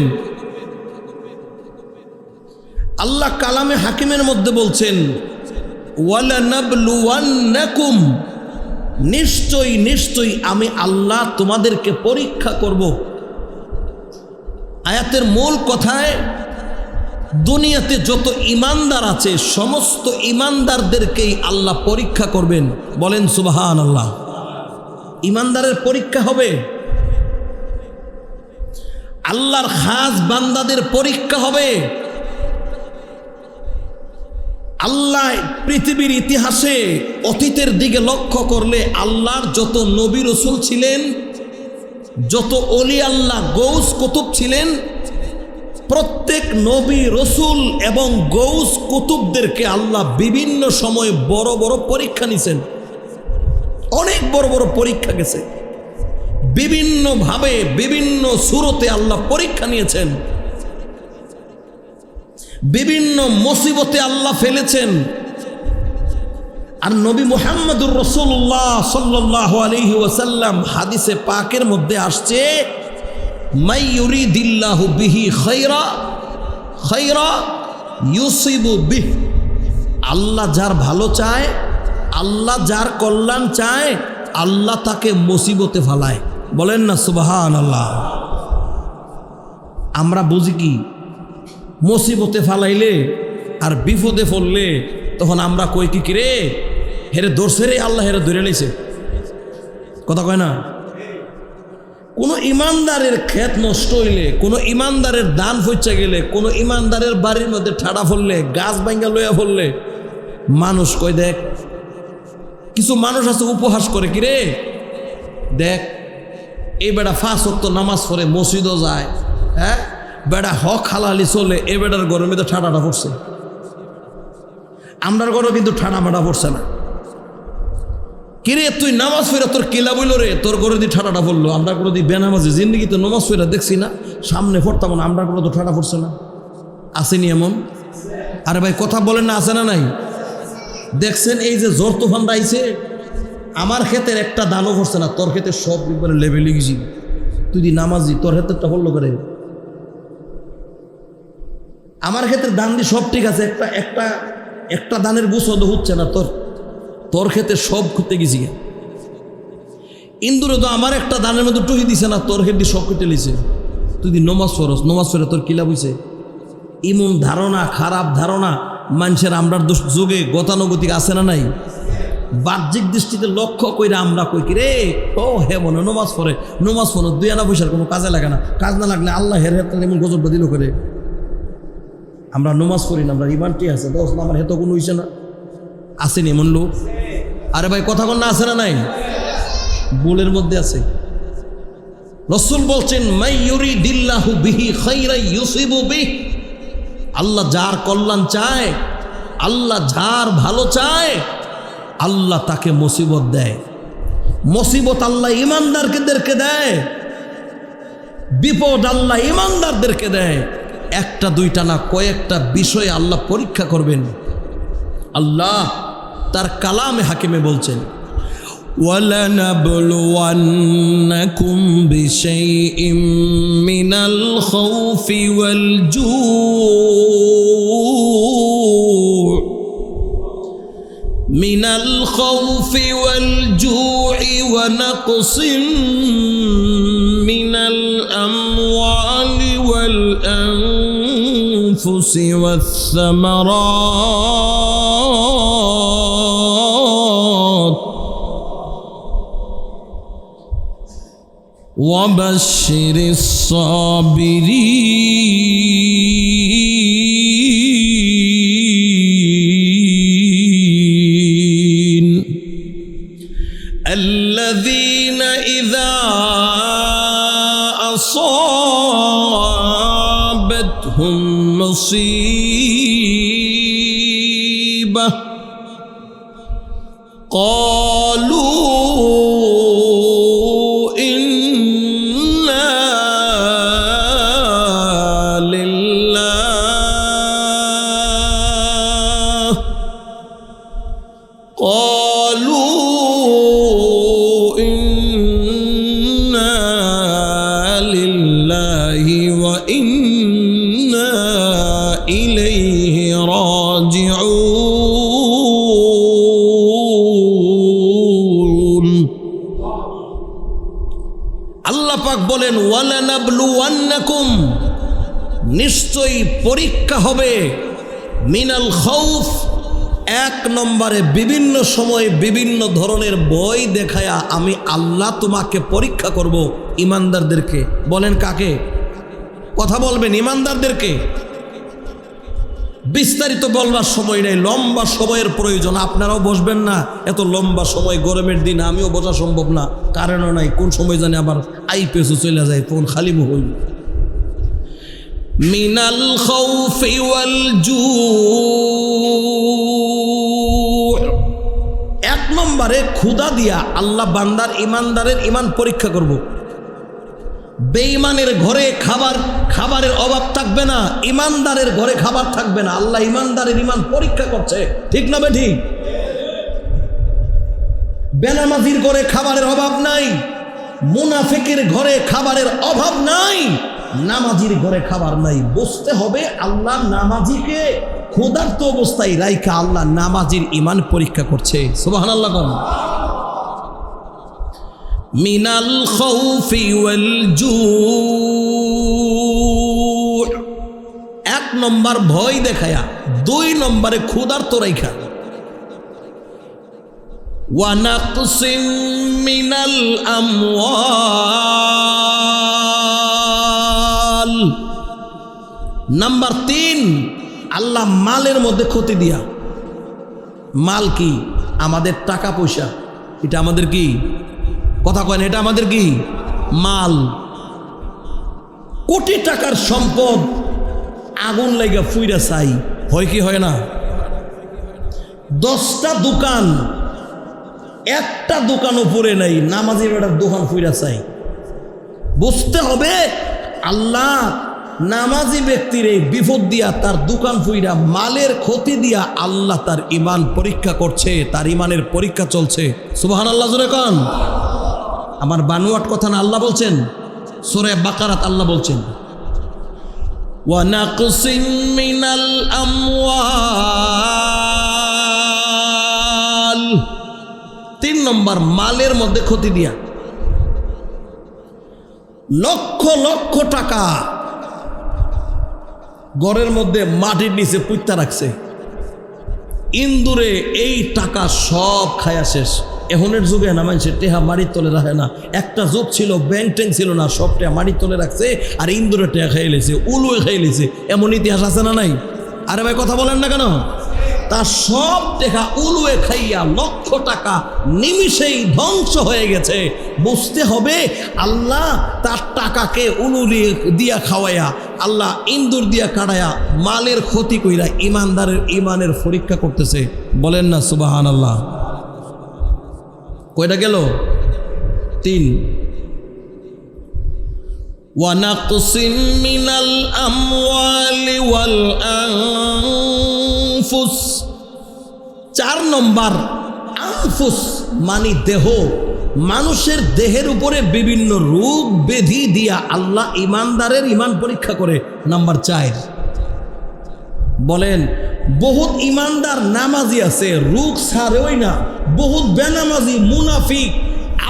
আল্লাহ কালামে হাকিমের মধ্যে বলছেন ওয়ালানাবলুওয়ান্নাকুম, নিশ্চয়ই নিশ্চয়ই আমি আল্লাহ তোমাদেরকে পরীক্ষা করব। আয়াতের মূল কথায় দুনিয়াতে যত ইমানদার আছে সমস্ত ইমানদারদেরকেই আল্লাহ পরীক্ষা করবেন। বলেন সুবহানাল্লাহ। ইমানদারের পরীক্ষা হবে, আল্লাহর খাস বান্দাদের পরীক্ষা হবে। আল্লাহ পৃথিবীর ইতিহাসে অতীতের দিকে লক্ষ্য করলে আল্লাহর যত নবী রসুল ছিলেন, যত ওলি আল্লাহ গৌস কুতুব ছিলেন, প্রত্যেক নবী রসুল এবং গৌস কুতুবদেরকে আল্লাহ বিভিন্ন সময় বড় বড় পরীক্ষা নিছেন। অনেক বড় বড় পরীক্ষা গেছে, বিভিন্নভাবে বিভিন্ন সূরতে আল্লাহ পরীক্ষা নিয়েছেন, বিভিন্ন মুসিবতে আল্লাহ ফেলেছেন। আর নবী মুহাম্মদুর রাসূলুল্লাহ সাল্লাল্লাহু আলাইহি ওয়াসাল্লাম হাদিসে পাকের মধ্যে আসছে মাই ইউরিদিল্লাহু বিহি খায়রা খায়রা ইউসিবু বিহ। আল্লাহ যার ভালো চায়, আল্লাহ যার কল্যাণ চায়, আল্লাহ তাকে মুসিবতে ফেলায়। বলেন না সুবহানাল্লাহ। আমরা বুঝি কি মুসিবতে ফালাইলে আর বিপদে পড়লে তখন আমরা কই কি রে হেরে ধরছে রে, আল্লাহ হেরে ধরে নিছে, কথা কয় না? কোনো ইমানদারের ক্ষেত নষ্ট হইলে, কোনো ইমানদারের দান ফইচা গেলে, কোনো ইমানদারের বাড়ির মধ্যে ঠাড়া ফললে, গাছ ভাঙ্গা লইয়া ফললে মানুষ কয় দেখ, কিছু মানুষ আছে উপহাস করে কি রে দেখ এই বেটা 5 ওয়াক্ত নামাজ পড়ে মসজিদও যায়, হ্যাঁ বেটা হক হালালি চলে, এ বেটার ঘরের মধ্যে ঠাডাটা পড়ছে। আমরার ঘরেও কিন্তু ঠাডা মাডা পড়ছে না। কিরে তুই নামাজ ফেরা তোর কিলা বইল রে, তোর ঘরে দিয়ে ঠাডাটা পড়লো। আমরা কোনো দিন বেনামাজি জিন্দগি তো নামাজ ফেরা দেখছি না, সামনে পড়তাম না, আমরা কোনো তো ঠাডা পড়ছে না। আসেনি এমন? আরে ভাই কথা বলেন না, আছে না নাই? দেখছেন এই যে জ্বর তুফানটা আইছে, আমার ক্ষেতের একটা দানও পড়ছে না, তোর ক্ষেতের সব লেভেলে গেছি। তুই দি নামাজি, তোর ক্ষেত্রেটা পড়লো করে। আমার ক্ষেত্রে দান দিয়ে সব ঠিক আছে, একটা দানের গুছদ হচ্ছে না, তোর ক্ষেত্রে সব খুঁজতে গেছি। ইন্দুরে তো আমার একটা দানের মধ্যে টুহি দিছে না, তোর হেডি সব কেটে লিছে। তুই দি নমাজ পড়স, নমাজ পড়ে তোর কিলা বুঝছে? ইমন ধারণা, খারাপ ধারণা মানুষের আমরার যুগে গতানুগতিক আছে না নাই? বাহ্যিক দৃষ্টিতে লক্ষ্য কইরা আমরা কই কি রে, ও হে মনে নমাজ পড়ে, নমাজ পড়ে 2 আনা পয়সার কোনো কাজে লাগে না, কাজ না লাগলে আল্লাহ হের হেত এমন গজব দিল করে। আমরা নমাজ পড়ি না, আমরা ইমানটি আছে দোষ, আমার হেত কোনো হইছে না, আসেনি এমন লোক? আরে ভাই কথা কন না, আছে না নাই? বুলের মধ্যে আছে। রাসূল বলছেন মাই ইউরিদিল্লাহু বিহি খাইরান ইউসিবু বিহি, আল্লাহ যার কল্যাণ চায়, আল্লাহ যার ভালো চায়, আল্লাহ তাকে মুসিবত দেয়। মুসিবত আল্লাহ ইমানদারদেরকে দেয়, বিপদ আল্লাহ ইমানদারদেরকে দেয়। একটা দুইটা না, কয়েকটা বিষয়ে আল্লাহ পরীক্ষা করবেন। আল্লাহ তার কালামে হাকিমে বলছেন وَلَنَبْلُوَنَّكُمْ بِشَيْءٍ مِّنَ الْخَوْفِ وَالْجُوعِ من الخوف والجوع ونقص من الأموال والأنفس والثمرات وبشر الصابرين الذين إذا أصابتهم مصيبة قالوا إنا لله وإنا إليه راجعون আল্লাহ পাক বলেন ওয়ালানাবলুওয়ান্নাকুম, নিশ্চয়ই পরীক্ষা হবে, মিনাল খাউফ, 1 নম্বরে বিভিন্ন সময়ে বিভিন্ন ধরনের ভয় দেখায়া আমি আল্লাহ তোমাকে পরীক্ষা করব। ইমানদারদেরকে বলেন, কাকে কথা বলবেন? ইমানদারদেরকে। বিস্তারিত বলবার সময় নেই, লম্বা সময়ের প্রয়োজন। আপনারাও বসবেন না এত লম্বা সময়, গরমের দিন আমিও বোঝা সম্ভব না, কারণও নাই। কোন সময় জানি আবার আইপিএসও চলে যায়, তখন খালি মুখ হইল। মিনাল খাউফি ওয়াল জু', 1 নম্বরে ক্ষুধা দিয়া আল্লাহ বান্দার ইমানদারের ইমান পরীক্ষা করব। বেঈমানের ঘরে খাবারের অভাব থাকবে না, ইমানদারের ঘরে খাবার থাকবে না। আল্লাহ ইমানদারের ইমান পরীক্ষা করছে, ঠিক না বেঠিক? বেনামাজির ঘরে খাবারের অভাব নাই, মুনাফিকের ঘরে খাবারের অভাব নাই, নামাজির ঘরে খাবার নাই। বুঝতে হবে আল্লাহ নামাজিকে ক্ষুধার্ত অবস্থায় রাইখা আল্লাহ নামাজির ইমান পরীক্ষা করছে। সুবহানাল্লাহ। মিনাল খাউফি ওয়াল জু', 1 নম্বর ভয় দেখায়া, 2 নম্বরে ক্ষুধার্ত রাইখা। ওয়া নাকসিম মিনাল আমওয়াল, নাম্বার 3 আল্লাহ মালের মধ্যে ক্ষতি দিয়া। মাল কি? আমাদের টাকা পয়সা। এটা আমাদের কি? কথা কয় না, এটা আমাদের কি? মাল। কোটি টাকার সম্পদ আগুন লাগা ফুইরা চাই, হয় কি হয় না? 10টা দোকান, একটা দোকান উপরে নাই, নামাজি বেটার দোকান ফুইরা চাই। বুঝতে হবে আল্লাহ নামাজি ব্যক্তির এই বিপদ দিয়া, তার দোকান ফুইরা, মালের ক্ষতি দিয়া আল্লাহ তার ইমান পরীক্ষা করছে, তার ইমানের পরীক্ষা চলছে। সুবহানাল্লাহ জোরে কোন। আমার বানুয়াট কথা না, আল্লাহ বলছেন সূরা বাকারাত, আল্লাহ বলছেন ওয়া নাকসিম মিনাল আমওয়াল, 3 নম্বর মালের মধ্যে ক্ষতি দিয়া। লক্ষ লক্ষ টাকা ঘরের মধ্যে মাটির নিচে পুঁতা রাখছে। ইন্দুরে এই টাকা সব খায়া শেষ। এখনের যুগে না মানুষের টেহা মাটির তলে রাখে না। একটা যুগ ছিল ব্যাংক ট্যাঙ্ক ছিল না, সব টেহা মাটির তলে রাখছে আর ইন্দুরে টেহা খাইয়ে লেছে, উলুয়ে খাইয়ে লেছে। এমন ইতিহাস আছে না নাই? আরে ভাই কথা বলেন না কেন? তার সব টেকা উলুয়ে খাইয়া লক্ষ টাকা নিমিষেই ধ্বংস হয়ে গেছে। বুঝতে হবে আল্লাহ তার টাকাকে উলু দিয়া খাওয়াইয়া, আল্লাহ ইন্দুর দিয়া কাটাইয়া মালের ক্ষতি কইরা ইমানদারের ইমানের পরীক্ষা করতেছে। বলেন না সুবহানাল্লাহ। কয়টা গেল? 3। ওয়ানাকসিম মিনাল আমওয়ালি ওয়াল আনফুস। 4 নম্বর আনফুস মানে দেহ। মানুষের দেহের উপরে বিভিন্ন রোগ ব্যাধি দিয়া আল্লাহ ইমানদারের ইমান পরীক্ষা করে। নাম্বার 4। বলেন বহুত ইমানদার নামাজি আছে, রোগ ছাড়েই না। বহুত বেনামাজি মুনাফিক,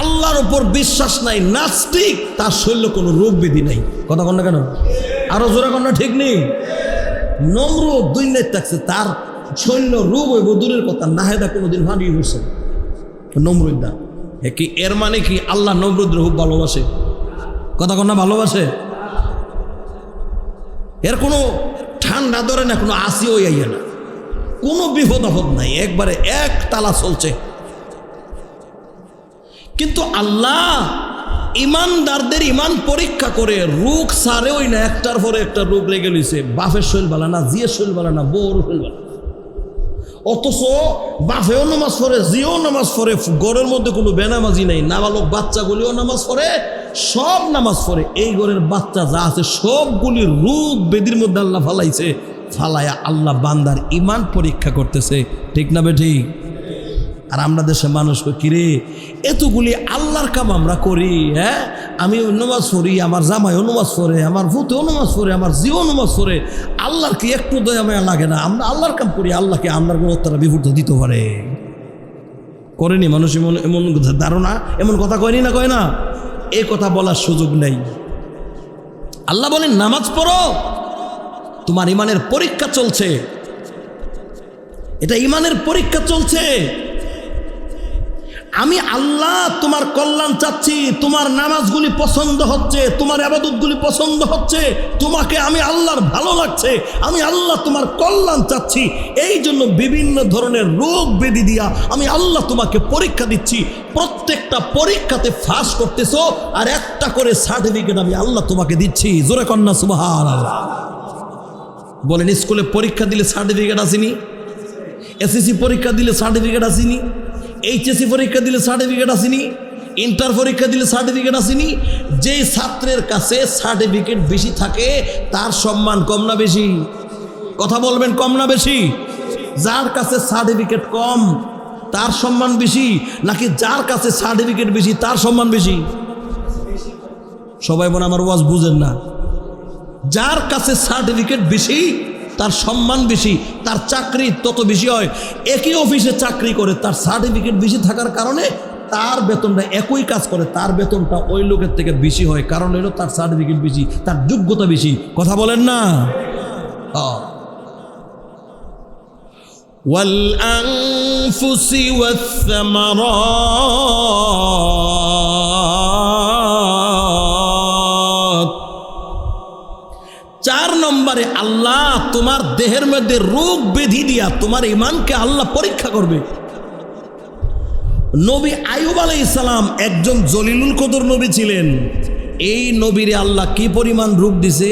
আল্লাহর উপর বিশ্বাস নাই, নাস্তিক, তার শরীরে কোনো রোগ ব্যাধি নাই। কথা কন না কেন? আরো জোরে কন না? ঠিক নেই? নমরুদ দুনিয়ায় থাকছে, তার শরীর রোগ হইব দূরের কথা, নাহেদা কোনোদিন ভাঙিয়ে বসে নমরুদা। কি এর মানে কি আল্লাহ নমরুদের খুব ভালোবাসে? কথা কন না? ভালোবাসে। এর কোনো ঠান্ডা ধরে না, কোনো আসিও আইয়া না, কোনো বিপদ আপদ নাই, একবারে এক তালা চলছে। কিন্তু আল্লাহ ইমানদারদের ইমান পরীক্ষা করে, রোগ সারেওই না, একটার পরে একটা রোগ লেগে লইছে। বাপের শরীর ভালো না, জিয়ের শরীর ভালো না, বউর শরীর ভালো। অথচ বাপেও নামাজ পড়ে, জিও নামাজ পড়ে, ঘরের মধ্যে কোনো বেনামাজি নেই, নাবালক বাচ্চাগুলিও নামাজ পড়ে, সব নামাজ পড়ে। এই ঘরের বাচ্চা যা আছে সবগুলি রোগ বেদির মধ্যে আল্লাহ ফালাইছে। ফালায়া আল্লাহ বান্দার ইমান পরীক্ষা করতেছে। ঠিক না বে ঠিক? আর আমরা দেশে মানুষ কিরে এতগুলি আল্লাহর কাম আমরা করি। হ্যাঁ, আমি নামাজ পড়ি, আমার জামাইও নামাজ পড়ে, আমার ভূতেও নামাজ পড়ে, আমার জিও নামাজ পড়ে, আল্লাহর কি একটু দয়া মায়া লাগে না? আমরা আল্লাহর কাম করি, আল্লাহকে আল্লাহর কোনো তারা বিপদ দিতে পারে? করেনি মানুষ এমন এমন ধারণা, এমন কথা কয়নি না? কয় না? এই কথা বলার সুযোগ নেই। আল্লাহ বলেন নামাজ পড়ো, তোমার ইমানের পরীক্ষা চলছে। এটা ইমানের পরীক্ষা চলছে। আমি আল্লাহ তোমার কল্যাণ চাচ্ছি, তোমার নামাজগুলি পছন্দ হচ্ছে, তোমার ইবাদতগুলি পছন্দ হচ্ছে, তোমাকে আমি আল্লাহর ভালো লাগছে, আমি আল্লাহ তোমার কল্যাণ চাচ্ছি। এই জন্য বিভিন্ন ধরনের রোগ ব্যাধি দিয়া আমি আল্লাহ তোমাকে পরীক্ষা দিচ্ছি। প্রত্যেকটা পরীক্ষাতে ফাঁস করতেছো, আর একটা করে সার্টিফিকেট আমি আল্লাহ তোমাকে দিচ্ছি। জোরে কন্যা সুবহানাল্লাহ। বলেন স্কুলে পরীক্ষা দিলে সার্টিফিকেট আসেনি? এসএসসি পরীক্ষা দিলে সার্টিফিকেট আসেনি? এইচএসসি পরীক্ষা দিলে সার্টিফিকেট আসেনি? ইন্টার পরীক্ষা দিলে সার্টিফিকেট আসেনি? যেই ছাত্রের কাছে সার্টিফিকেট বেশি থাকে তার সম্মান কম না বেশি? কথা বলবেন, কম না বেশি? যার কাছে সার্টিফিকেট কম তার সম্মান বেশি, নাকি যার কাছে সার্টিফিকেট বেশি তার সম্মান বেশি? সবাই মনে আমার ওয়াজ বুঝেন না। যার কাছে সার্টিফিকেট বেশি তার সম্মান বেশি, তার চাকরি তত বেশি হয়। একই অফিসে চাকরি করে, তার সার্টিফিকেট বেশি থাকার কারণে তার বেতনটা, একই কাজ করে তার বেতনটা ওই লোকের থেকে বেশি হয়। কারণ হলো তার সার্টিফিকেট বেশি, তার যোগ্যতা বেশি। কথা বলেন না? ওয়াল আনফুসি ওয়াস সামারাত। 4 নম্বরে আল্লাহ তোমার দেহের মধ্যে রোগ ব্যাধি দিয়া তোমার ইমানকে আল্লাহ পরীক্ষা করবে। নবী আইয়ুব আলাইহিস সালাম একজন জলিলুল কদর নবী ছিলেন। এই নবীরে আল্লাহ কি পরিমাণ রোগ দিছে,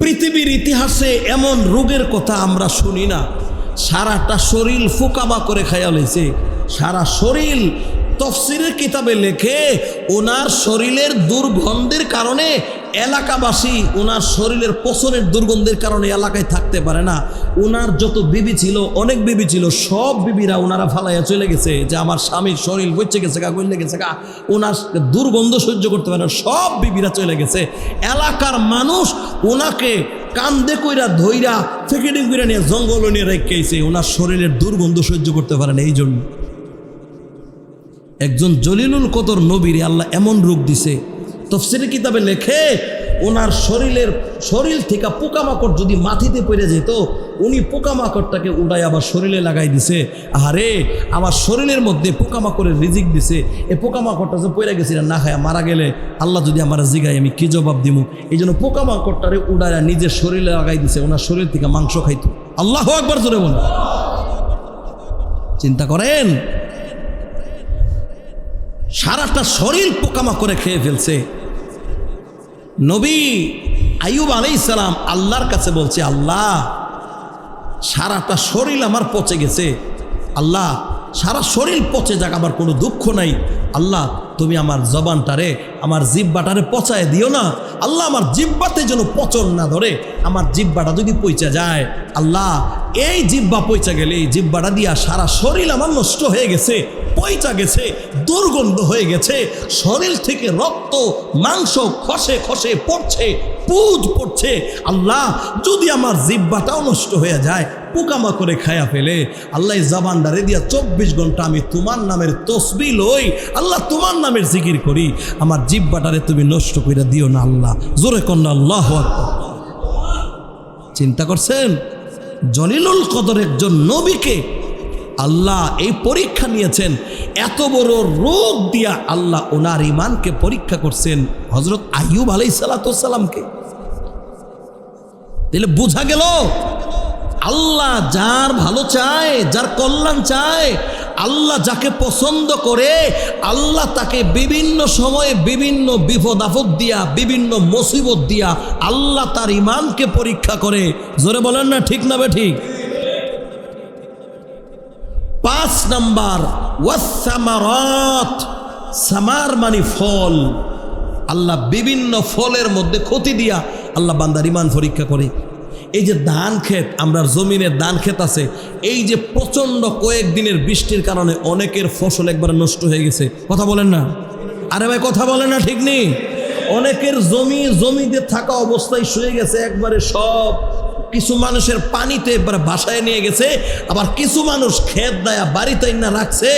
পৃথিবীর ইতিহাসে এমন রোগের কথা আমরা শুনি না। সারাটা শরীর ফোকাবা করে খাইয়া লইছে, সারা শরীর। তফসিরের কিতাবে লেখে ওনার শরীরের দুর্গন্ধের কারণে এলাকাবাসী ওনার শরীরের পছনের দুর্গন্ধের কারণে এলাকায় থাকতে পারে না। ওনার যত বিবি ছিল, অনেক বিবি ছিল, সব বিবিরা ওনারা ফালাইয়া চলে গেছে যে আমার স্বামীর শরীর বইচে গেছে গা, গলে গেছে গা, ওনার দুর্গন্ধ সহ্য করতে পারে না, সব বিবিরা চলে গেছে। এলাকার মানুষ ওনাকে কান্দে কইরা ধইরা ফেকেডিং কইরা নিয়ে জঙ্গল নিয়ে রেখেছে, ওনার শরীরের দুর্গন্ধ সহ্য করতে পারে না। এই জন্য একজন জলিলুল কদর নবীরে আল্লাহ এমন রোগ দিছে, তাফসীরের কিতাবে লেখে ওনার শরীর থেকে পোকামাকড় যদি মাটিতে পড়ে যেত, উনি পোকামাকড়টাকে উড়াই আবার শরীরে লাগাই দিছে। আরে আমার শরীরের মধ্যে পোকামাকড়ের রিজিক দিছে, এই পোকামাকড়টা যে পড়ে গেছিল না খায় মারা গেলে আল্লাহ যদি আমার জিগায় আমি কি জবাব দিব? এই জন্য পোকামাকড়টারে উড়াইয়া নিজের শরীরে লাগাই দিছে, ওনার শরীর থেকে মাংস খাইতো। আল্লাহু আকবার জোরে বলুন। চিন্তা করেন, সারাটা শরীর পোকামাকড়ে খেয়ে ফেলছে। নবী আইয়ুব আলাইহিস সালাম আল্লাহর কাছে বলছে, আল্লাহ সারাটা শরীর আমার পচে গেছে, আল্লাহ সারা শরীর পচে যাক, আমার কোনো দুঃখ নাই, আল্লাহ তুমি আমার জবানটারে আমার জিহ্বাটারে পচায় দিও না, আল্লাহ আমার জিহ্বাতে যেন পচন না ধরে, আমার জিহ্বাটা যদি পচে যায়, আল্লাহ এই জিহ্বা পচা গেলে এই জিহ্বাটা দিয়া সারা শরীর আমার নষ্ট হয়ে গেছে, পচা গেছে, দুর্গন্ধ হয়ে গেছে, শরীর থেকে রক্ত মাংস খসে খসে পড়ছে, পুজ পড়ছে, আল্লাহ যদি আমার জিহ্বাটাও নষ্ট হয়ে যায়, পোকামাকড়ে খায়া ফেলে, আল্লাহ জবানটারে দিয়া 24 ঘন্টা আমি তোমার নামের তসবিহ লই, আল্লাহ তোমার নামের জিকির করি, আমার জিহ্বাটারে তুমি নষ্ট করে দিও না আল্লাহ। জোরে কন্যা আল্লাহু আকবার। চিন্তা করছেন, জলিলুল কদর একজন নবীকে আল্লাহ এই পরীক্ষা নিয়েছেন, এত বড় রোগ দিয়া আল্লাহ ওনার ইমানকে পরীক্ষা করছেন হযরত আইয়ুব আলাইহিস সালামকে। তাহলে বোঝা গেল আল্লাহ যার ভালো চায়, যার কল্যাণ চায়, আল্লাহ যাকে পছন্দ করে, আল্লাহ তাকে বিভিন্ন সময়ে বিভিন্ন বিপদ আপদ দিয়া, বিভিন্ন মুসিবত দিয়া আল্লাহ তার ইমানকে পরীক্ষা করে। জোরে বলেন না ঠিক না ঠিক? 5 নাম্বার ওয়াসসামারাত, সামার মানে ফল, আল্লাহ বিভিন্ন ফলের মধ্যে ক্ষতি দিয়া আল্লাহ বান্দার ইমান পরীক্ষা করে। এই যে ধান ক্ষেত, আমরা জমিনে ধান ক্ষেত আছে, এই যে প্রচণ্ড কয়েকদিনের বৃষ্টির কারণে অনেকের ফসল একবারে নষ্ট হয়ে গেছে, কথা বলেন না? আরে ভাই কথা বলেন না ঠিক নেই? অনেকের জমিতে থাকা অবস্থায় শুয়ে গেছে একবারে সব, কিছু মানুষের পানিতে একবারে ভাসায় নিয়ে গেছে, আবার কিছু মানুষ ক্ষেত দায়া বাড়িতে না রাখছে,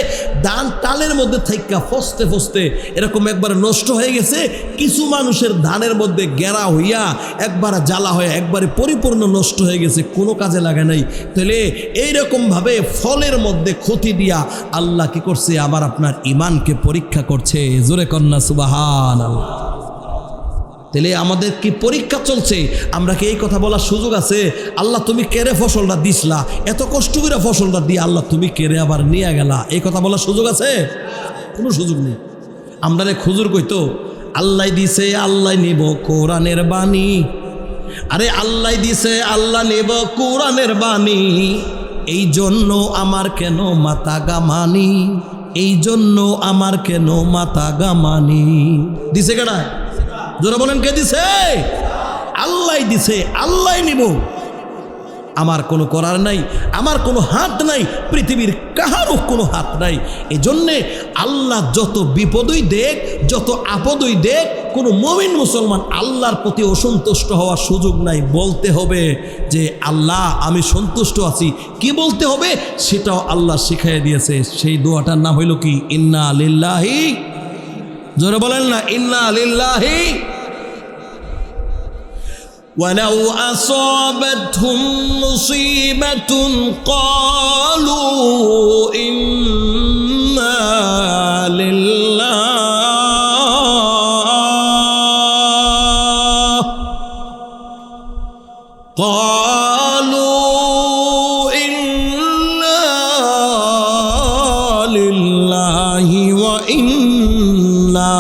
ধান টালের মধ্যে থাইকা ফসতে ফসতে এরকম একবারে নষ্ট হয়ে গেছে। কিছু মানুষের ধানের মধ্যে গেরা হইয়া একবারে জ্বালা হয়ে একবারে পরিপূর্ণ নষ্ট হয়ে গেছে, কোনো কাজে লাগে নাই। তাহলে এইরকমভাবে ফলের মধ্যে ক্ষতি দিয়া আল্লাহ কি করছে? আবার আপনার ইমানকে পরীক্ষা করছে। জোরে কন্যা সুবহানাল্লাহ। তাহলে আমাদের কি পরীক্ষা চলছে? আমরা কি এই কথা বলার সুযোগ আছে, আল্লাহ তুমি কেড়ে ফসলটা দিসলা, এত কষ্ট করে ফসলটা দিয়ে আল্লাহ তুমি কেড়ে আবার নিয়ে গেলা, এই কথা বলার সুযোগ আছে? কোনো সুযোগ নেই। আমরা খুজুর কইতো আল্লাহ দিছে আল্লাহ নিব কোরআনের বাণী, আরে আল্লাহ দিছে আল্লাহ নিব কোরআনের বাণী, এই জন্য আমার কেন মাথা গামানি, এই জন্য আমার কেন মাথা গামানি। দিছে কেডা? জোরে বলেন কে দিছে? আল্লাহ দিছে, আল্লাহ নিব, আমার কোনো করার নাই, আমার কোনো হাত নাই, পৃথিবীর কাহারও কোনো হাত নাই। এই জন্যে আল্লাহ যত বিপদই দেখ, যত আপদই দেখ, কোনো মুমিন মুসলমান আল্লাহর প্রতি অসন্তুষ্ট হওয়ার সুযোগ নাই। বলতে হবে যে আল্লাহ আমি সন্তুষ্ট আছি। কি বলতে হবে সেটাও আল্লাহ শিখাইয়া দিয়েছে। সেই দোয়াটার নাম হইল কি? ইন্না লিল্লাহি, জোরে বলেন না, ইন্না লিল্লাহি ওয়ালাউ আসাবাতহুম মুসিবাতুন ক্বালু ইন্না লিল্লাহি ক্বালু ইন্না লিল্লাহি ওয়া ইন্না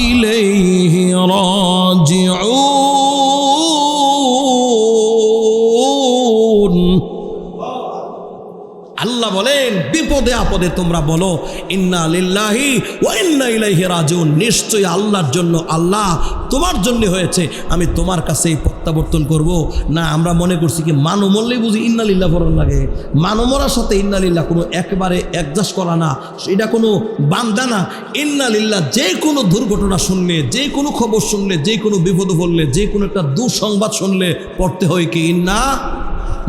ইলাইহি রাজিউন। আল্লাহ বলেন বিপদে আপদে তোমরা বলো ইন্না লিল্লাহি ওয়া ইন্না ইলাইহি রাজিউন, নিশ্চয়ই আল্লাহর জন্য, আল্লাহ তোমার জন্য হয়েছে, আমি তোমার কাছেই প্রত্যাবর্তন করব। না আমরা মনে করছি কি মানু মরলেই বুঝি ইন্না লিল্লাহ পড়ার লাগে, মানু মরার সাথে ইন্না লিল্লাহ কোনো একেবারে অ্যাডজাস্ট করা না, এটা কোনো বান্দা না। ইন্না লিল্লাহ যে কোনো দুর্ঘটনা শুনলে, যে কোনো খবর শুনলে, যে কোনো বিপদে পড়লে, যে কোনো একটা দুঃসংবাদ শুনলে পড়তে হয় কি ইন্না।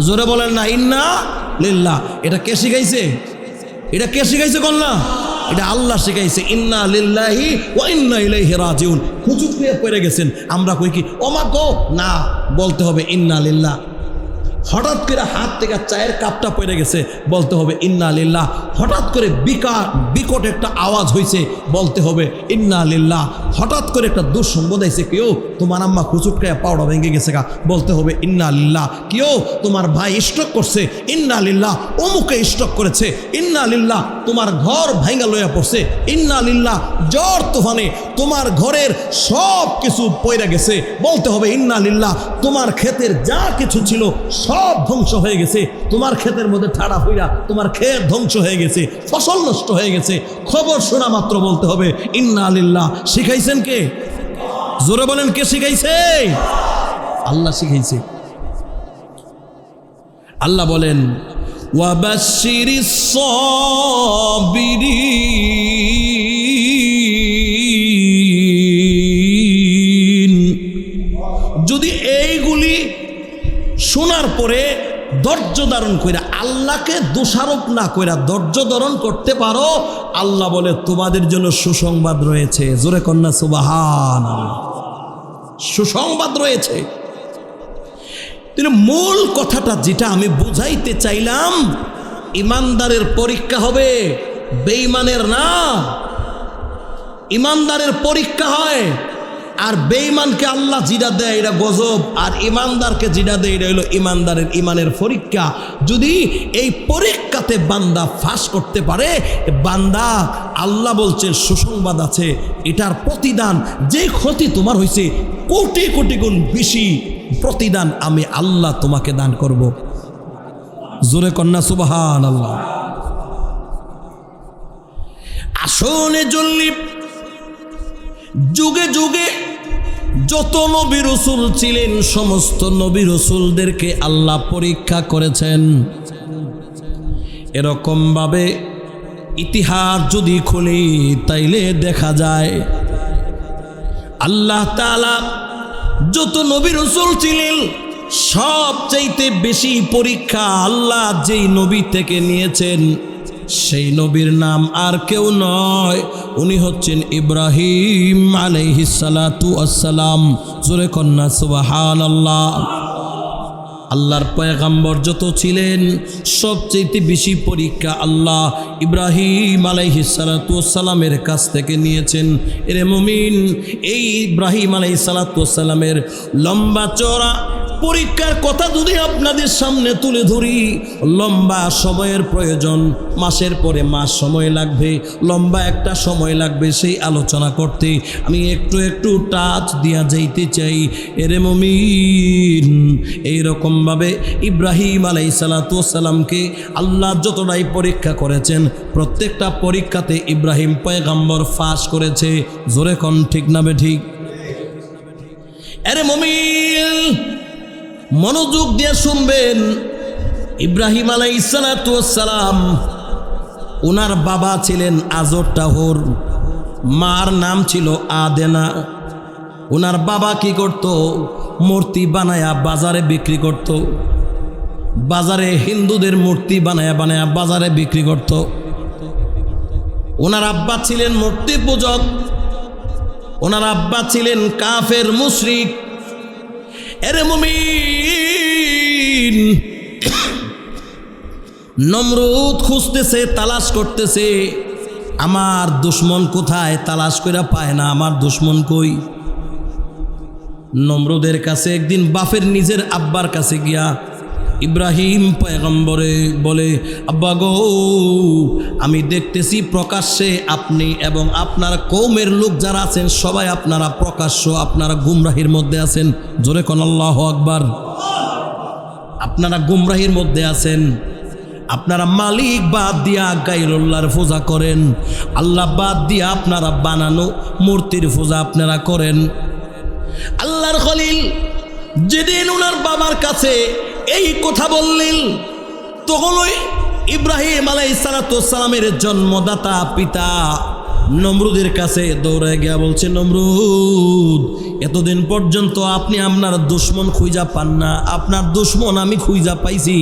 জোরে বলেন না ইন্না লিল্লাহ। এটা কে শিখাইছে? এটা কে শিখাইছে? কন্যা এটা আল্লাহ শিখাইছে, ইন্না লিল্লাহি ওয়া ইন্না ইলাইহি রাজিউন। হুজুর হয়ে পড়ে গেছেন, আমরা কই কি ওমা গো, না, বলতে হবে ইন্না লিল্লাহ। হঠাৎ করে হাত থেকে চায়ের কাপটা পড়ে গেছে, বলতে হবে ইন্না লিল্লাহ। হঠাৎ করে বিকট একটা আওয়াজ হয়েছে, বলতে হবে ইন্না লিল্লাহ। হঠাৎ করে একটা দুঃসংবাদ আইছে, কেউ তোমার আম্মা কুচুটকায় পাউডা ভেঙে গেছে গা, বলতে হবে ইন্না লিল্লাহ। কেউ তোমার ভাই স্ট্রোক করছে, ইন্না লিল্লাহ। অমুকে স্ট্রোক করেছে, ইন্না লিল্লাহ। তোমার ঘর ভাঙা লইয়া পড়ছে, ইন্না লিল্লাহ। জ্বর তুফানে তোমার ঘরের সব কিছু পড়ে গেছে, বলতে হবে ইন্না লিল্লাহ। তোমার ক্ষেতের যা কিছু ছিল সব ধ্বংস হয়ে গেছে, তোমার ক্ষেতের মধ্যে ঠাড়া হইয়া তোমার ক্ষেত ধ্বংস হয়ে গেছে, ফসল নষ্ট হয়ে গেছে, খবর শোনা মাত্র বলতে হবে ইন্না লিল্লাহ। শিখাইছেন কে? জোরে বলেন, কে শিখাইছে? আল্লাহ শিখাইছে। আল্লাহ বলেন ওয়াবাশশিরিস সাবিরিন। যদি এইগুলি শোনার পরে ধৈর্য ধারণ করে, আল্লাহকে দোষারোপ না করে ধৈর্য ধারণ করতে পারো, আল্লাহ বলে তোমাদের জন্য সুসংবাদ রয়েছে। জোরে কন্যা সুবহানাল্লাহ। সুসংবাদ রয়েছে। কিন্তু মূল কথাটা যেটা আমি বুঝাইতে চাইলাম, ইমানদারের পরীক্ষা হবে, বেঈমানের না। ইমানদারের পরীক্ষা হয়, আর বেঈমানকে আল্লাহ যেটা দেয় এটা গজব, আর ইমানদারকে যেটা দেয় এটা হলো ইমানদারের ইমানের পরীক্ষা। যদি এই পরীক্ষাতে বান্দা ফাঁস করতে পারে, বান্দা আল্লাহ বলছেন সুসংবাদ আছে, এটার প্রতিদান, যে ক্ষতি তোমার হয়েছে কোটি কোটি গুণ বেশি প্রতিদান আমি আল্লাহ তোমাকে দান করব। জোরে কন্যা সুবহানাল্লাহ। আসনে জল্লি যুগে যুগে যত নবী রাসূল ছিলেন, সমস্ত নবী রাসূলদেরকে আল্লাহ পরীক্ষা করেছেন। এরকম ভাবে ইতিহাস যদি খুলি তাইলে দেখা যায় আল্লাহ তাআলা যত নবী রাসূল ছিলেন, সবচাইতে বেশি পরীক্ষা আল্লাহ যেই নবী থেকে নিয়েছেন, সেই নবীর নাম আর কেউ নয়, উনি হচ্ছেন ইব্রাহিম আলাইহিস সালাতু ওয়াসসালাম। জোরে কন্যা সুবহানাল্লাহ। আল্লাহর পয়গম্বর যত ছিলেন, সবচেয়ে বেশি পরীক্ষা আল্লাহ ইব্রাহিম আলাইহিস সালাতু ওয়াসসালামের কাছ থেকে নিয়েছেন। এরে মুমিন, এই ইব্রাহিম আলাইহিস সালাতু ওয়াসসালামের লম্বা চওড়া পরীক্ষার কথা যদি আপনাদের সামনে তুলে ধরি, লম্বা সময়ের প্রয়োজন, মাসের পরে মাস সময় লাগবে, লম্বা একটা সময় লাগবে সেই আলোচনা করতে। আমি একটু একটু টাচ দিয়া যাইতে চাই। এরে মুমিন, এইরকমভাবে ইব্রাহিম আলাইহিস সালাতু ওয়াসসালামকে আল্লাহ যতটাই পরীক্ষা করেছেন, প্রত্যেকটা পরীক্ষাতে ইব্রাহিম পয়গম্বর ফাঁস করেছে। জোরে কোন ঠিক না বে ঠিক? এরে মুমিন, মনোযোগ দিয়ে শুনবেন। ইব্রাহিম আলাইহিস সালাতু ওয়াসসালাম, ওনার বাবা ছিলেন আজর টাহর, মার নাম ছিল আদেনা। ওনার বাবা কি করত? মূর্তি বানায়া বাজারে বিক্রি করত। বাজারে হিন্দুদের মূর্তি বানায়া বানায়া বাজারে বিক্রি করত। ওনার আব্বা ছিলেন মূর্তি পূজক, ওনার আব্বা ছিলেন কাফের মুশরিক। এরে মুমিন, নমরুদ খুঁজতেছে, তালাশ করতেছে, আমার দুশ্মন কোথায়? তালাশ করে পায় না, আমার দুশ্মন কই? নমরুদের কাছে একদিন বাপের নিজের আব্বার কাছে গিয়া ইব্রাহিম পয়গম্বরে বলে, আব্বা গো, আমি দেখতেছি প্রকাশ্যে আপনি এবং আপনার কওমের লোক যারা আছেন সবাই আপনারা প্রকাশ্য, আপনারা গুমরাহির মধ্যে আছেন। জোরে কোন আল্লাহু আকবার। আপনারা গুমরাহির মধ্যে আছেন। আপনারা মালিক বাদ দিয়া গায়রুল্লাহর পূজা করেন, আল্লাহ বাদ দিয়া আপনারা বানানো মূর্তির পূজা আপনারা করেন। আল্লাহর খলিল যেদিন ওনার বাবার কাছে এই কথা বললেন, তখন ওই ইব্রাহিম আলাইহিস সালাতু ওয়াসসালামের জন্মদাতা পিতা নমরুদের কাছে দৌড়ায় গিয়া বলছে, নমরুদ, এতদিন পর্যন্ত আপনি আপনার দুশ্মন খুঁজা পান না, আপনার দুশ্মন আমি খুঁজা পাইছি,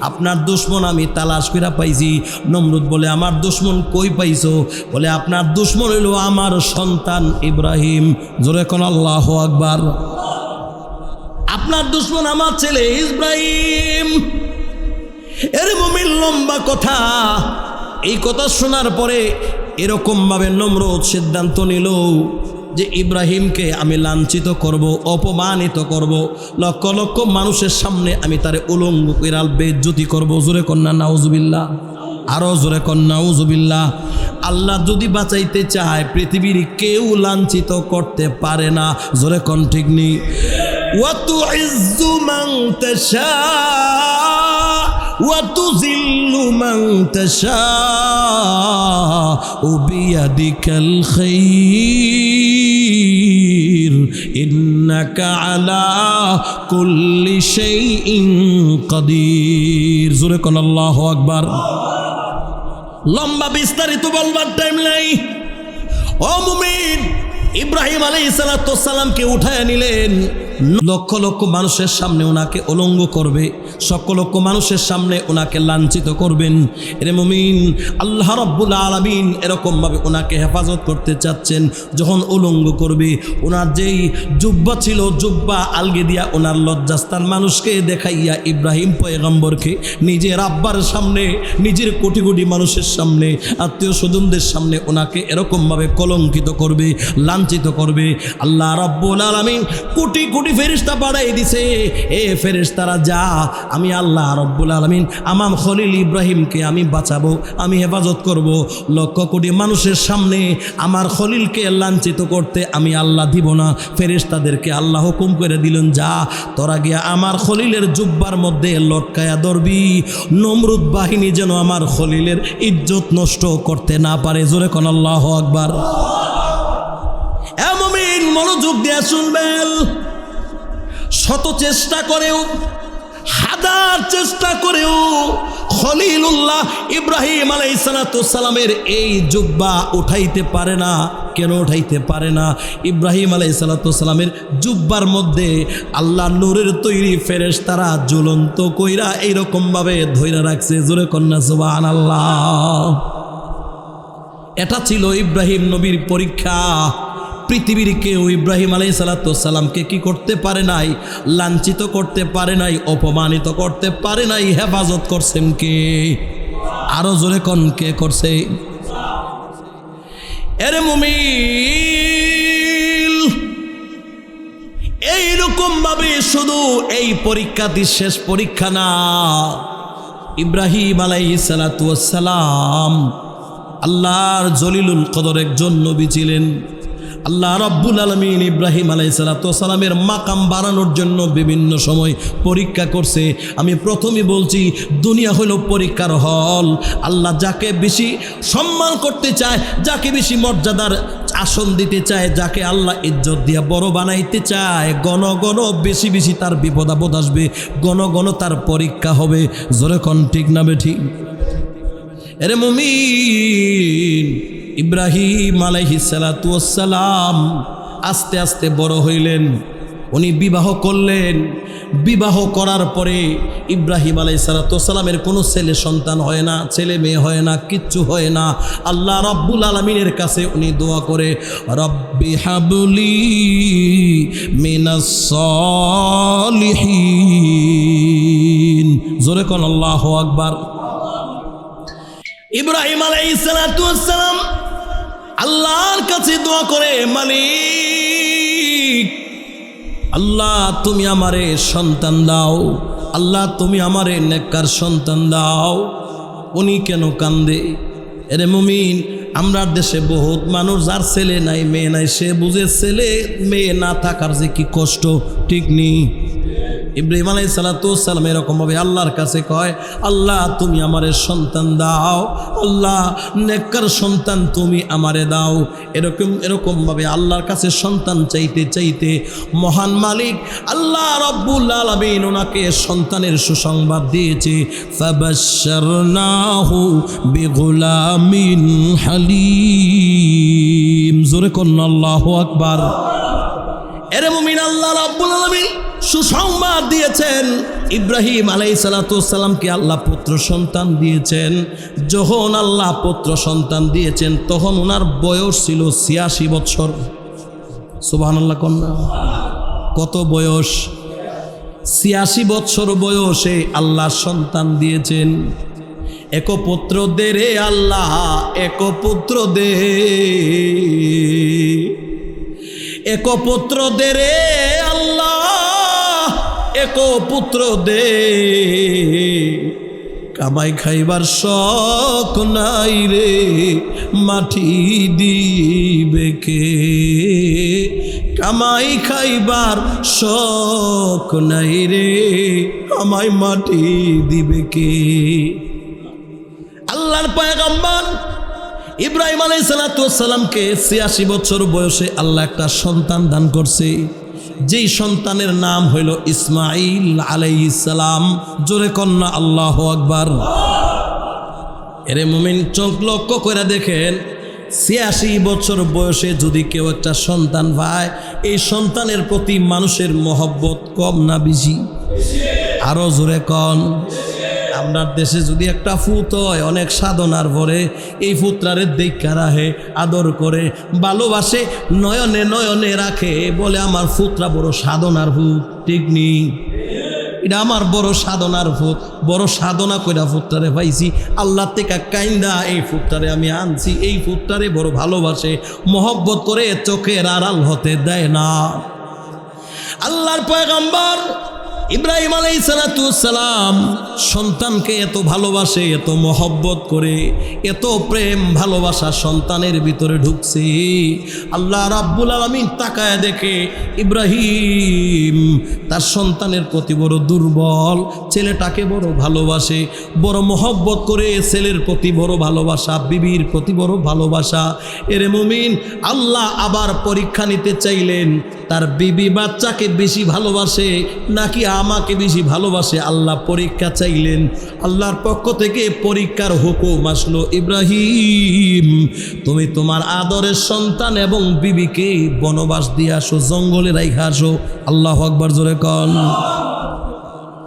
আপনার দুশ্মন আমি তালাশ কইরা পাইছি। নমরুদ বলে, আমার দুশ্মন কই পাইছো? বলে, আপনার দুশ্মন হইল আমার সন্তান ইব্রাহিম। জোরে কোন আল্লাহু আকবার। আপনার দুশ্মন আমার ছেলে ইব্রাহিম। এর মুমিন লম্বা কথা। এই কথা শোনার পরে এরকম ভাবে নমরুদ সিদ্ধান্ত নিল যে ইব্রাহিমকে আমি লাঞ্ছিত করব, অপমানিত করব, লক্ষ লক্ষ মানুষের সামনে আমি তারে উলঙ্গ কইরাল বেইজ্জতি করব। জোরে কন্যা নাউজুবিল্লাহ, আরো জোরে কন্যা নাউজুবিল্লাহ। আল্লাহ যদি বাঁচাইতে চায় পৃথিবীর কেউ লাঞ্ছিত করতে পারে না। জোরে কোন ঠিক নেই। ওয়া তুইজ্জু মান তাশা ওয়া তুযিল্লু মান তাশা বিয়াদিকাল খায়র ইন্নাকা আলা কুল্লি শাইইন কাদির। জোরে কোন আল্লাহু আকবার। লম্বা বিস্তারিত বলবার টাইম নাই। ও মুমিন, ইব্রাহিম আলাইহিস সালামকে উঠায় নিলেন। লক্ষ লক্ষ মানুষের সামনে ওনাকে উলঙ্গ করবে, লক্ষ লক্ষ মানুষের সামনে ওনাকে লাঞ্ছিত করবেন। এরে মুমিন, আল্লাহ রাব্বুল আলামিন এরকম ভাবে ওনাকে হেফাজত করতে চাচ্ছেন। যখন উলঙ্গ করবে, ওনার যেই জুব্বা ছিল, জুব্বা আলগে দিয়া ওনার লজ্জাস্থান মানুষকে দেখাইয়া ইব্রাহিম পয়গম্বরকে নিজের আব্বার সামনে, নিজের কোটি কোটি মানুষের সামনে, আত্মীয় স্বজনদের সামনে ওনাকে এরকমভাবে কলঙ্কিত করবে, লাঞ্ছিত করবে। আল্লাহ রাব্বুল আলামিন কোটি কোটি ফেরেশতা পাঠাই দিছে। এ ফেরেশতারা যা, আমি আল্লাহ রাব্বুল আলামিন আমার খলিল ইব্রাহিমকে আমি বাঁচাবো, আমি হেফাজত করব। লক্ষ কোটি মানুষের সামনে আমার খলিলকে লাঞ্ছিত করতে আমি আল্লাহ দিব না। ফেরেশতাদেরকে আল্লাহ হুকুম করে দিলেন, যা তোরা গিয়া আমার খলিলের জুব্বার মধ্যে লটকায়া ধরবি, নমরুদ বাহিনী যেন আমার খলিলের ইজ্জত নষ্ট করতে না পারে। জোরে কোন আল্লাহু আকবার। এ মুমিন, মনোযোগ দিয়ে শুনবেন। শত চেষ্টা করেও, হাজার চেষ্টা করেও খলিলুল্লাহ ইব্রাহিম আলাইহিস সালামের এই জুব্বা উঠাইতে পারে না। কেন উঠাইতে পারে না? ইব্রাহিম আলাইহিস সালামের জুব্বার মধ্যে আল্লাহ নূরের তৈরি ফেরেশতারা ঝুলন্ত কইরা এইরকম ভাবে ধইরা রাখছে। জোরে কন্যা সুবহানাল্লাহ। এটা ছিল ইব্রাহিম নবীর পরীক্ষা। পৃথিবীর কেউ ইব্রাহিম আলাইহিস সালামকে কি করতে পারে নাই? লাঞ্ছিত করতে পারে নাই, অপমানিত করতে পারে নাই। হেফাজত করছেন কে? আরো জোরে কোন কে করছে? এরে মুমিন, এইরকম ভাবে শুধু এই পরীক্ষাটি শেষ পরীক্ষা না। ইব্রাহিম আলাইহিস সালাম আল্লাহর জলিলুল কদর একজন নবী ছিলেন। আল্লাহ রাব্বুল আলামিন ইব্রাহিম আলাইহিস সালামের মাকাম বাড়ানোর জন্য বিভিন্ন সময় পরীক্ষা করছে। আমি প্রথমেই বলছি, দুনিয়া হলো পরীক্ষার হল। আল্লাহ যাকে বেশি সম্মান করতে চায়, যাকে বেশি মর্যাদার আসন দিতে চায়, যাকে আল্লাহ ইজ্জত দিয়া বড় বানাইতে চায়, গণ গণ বেশি বেশি তার বিপদ আপদ আসবে, গণ গণ তার পরীক্ষা হবে। জোরে কোন ঠিক না বেঠিক? এরে মুমিন, ইব্রাহিম আলাইহিস সালাম আস্তে আস্তে বড় হইলেন। উনি বিবাহ করলেন। বিবাহ করার পরে ইব্রাহিম আলাইহিস সালামের কোনো ছেলে সন্তান হয় না, ছেলে মেয়ে হয় না, কিচ্ছু হয় না। আল্লাহ রাব্বুল আলামিনের কাছে উনি দোয়া করে, রব্বি হাবলি মিনাস সালিহিন। জোরে কোন আল্লাহু আকবার। ইব্রাহিম আলাইহিস সালাম আল্লাহর কাছে দোয়া করে, মালিক আল্লাহ তুমি আমারে সন্তান দাও, আল্লাহ তুমি আমারে নেককার সন্তান দাও। উনি কেন কান্দে? এরে মুমিন, আমরা দেশে বহুত মানুষ যার ছেলে নাই, মেয়ে নাই, সে বুঝে ছেলে মেয়ে না থাকার যে কি কষ্ট, ঠিক নেই? ইব্রাহিম আলাইহিস সালাতু ওয়াস সালাম এরকম ভাবে আল্লাহর কাছে কয়, আল্লাহ তুমি আমারে সন্তান দাও, আল্লাহ নেককার সন্তান তুমি আমারে দাও। এরকম ভাবে আল্লাহর কাছে সন্তান চাইতে চাইতে মহান মালিক আল্লাহ রব্বুল আলামিন ওনাকে সন্তানের সুসংবাদ দিয়েছে। ফাবাশশারনাহু বিগুলামিন হালিম। জোরে কোন আল্লাহু আকবার। এরে মুমিন, আল্লাহ রাব্বুল আলামিন সুসংবাদ দিয়েছেন ইব্রাহিম আলাইহিস সালাতু ওয়াস সালামকে আল্লাহ পুত্র সন্তান দিয়েছেন। যখন আল্লাহ পুত্র সন্তান দিয়েছেন তখন ওনার বয়স ছিল ৮৬ বছর। সুবহানাল্লাহ কন্যা, কত বয়স? ৮৬ বছর বয়সে আল্লাহ সন্তান দিয়েছেন। এক পুত্র দে রে আল্লাহ, এক পুত্র দে, এক পুত্র দে রে আল্লাহ, এক পুত্র দে। কামাই খাইবার শখ নাই রে, মাটি দিবে কে? কামাই খাইবার শখ নাই রে, আমায় মাটি দিবে কে? আল্লাহর পয়গম্বর ইব্রাহিম আলাইহিস সালাতু ওয়াস সালামকে ৮৬ বছর বয়সে আল্লাহ একটা সন্তান দান করছে, যেই সন্তানের নাম হইল ইসমাঈল আলাইহিস সালাম। জোরে কন্যা আল্লাহু আকবার। এরে মুমিন, চোখ লক্ষ্য করে দেখেন, ৮৬ বছর বয়সে যদি কেউ একটা সন্তান পায়, এই সন্তানের প্রতি মানুষের মহব্বত কম না বেশি? আরো জোরে কন। আপনার দেশে যদি একটা ফুত হয়, অনেক সাধনার পরে এই ফুতরারে দেখা রাখে, আদর করে, ভালোবাসে, নয়নে নয়নে রাখে, বলে আমার ফুতরা বড় সাধনার ফুত। ঠিক নেই? এটা আমার বড় সাধনার ফুত, বড় সাধনা কইরা ফুতরারে পাইছি, আল্লাহ থেকে কাইন্দা এই ফুতরারে আমি আনছি। এই ফুতরারে বড় ভালোবাসে, মহব্বত করে, চোখের আড়াল হতে দেয় না। আল্লাহর পয়গম্বর ইব্রাহিম আলাইহিস সালাতু ওয়াস সালাম সন্তানকে এত ভালোবাসে, এত মহব্বত করে, এত প্রেম ভালোবাসা সন্তানের ভিতরে ঢুকছে। আল্লাহ রাব্বুল আলামিন তাকায় দেখে ইব্রাহিম তার সন্তানের প্রতি বড় দুর্বল, ছেলেটাকে বড় ভালোবাসে, বড় মহব্বত করে, ছেলের প্রতি বড় ভালোবাসা, বিবির প্রতি বড় ভালোবাসা। এরে মুমিন, আল্লাহ আবার পরীক্ষা নিতে চাইলেন, তার বিবি বাচ্চাকে বেশি ভালোবাসে নাকি আমাকে বেশি ভালোবাসে। আল্লাহ পরীক্ষা চাইলেন, আল্লাহর পক্ষ থেকে পরীক্ষার হুকুম আসলো, ইব্রাহিম তুমি তোমার আদরের সন্তান এবং বিবিকে বনবাস দিয়ে আসো, জঙ্গলে রাইখা আসো। আল্লাহু আকবার, জোরে কন।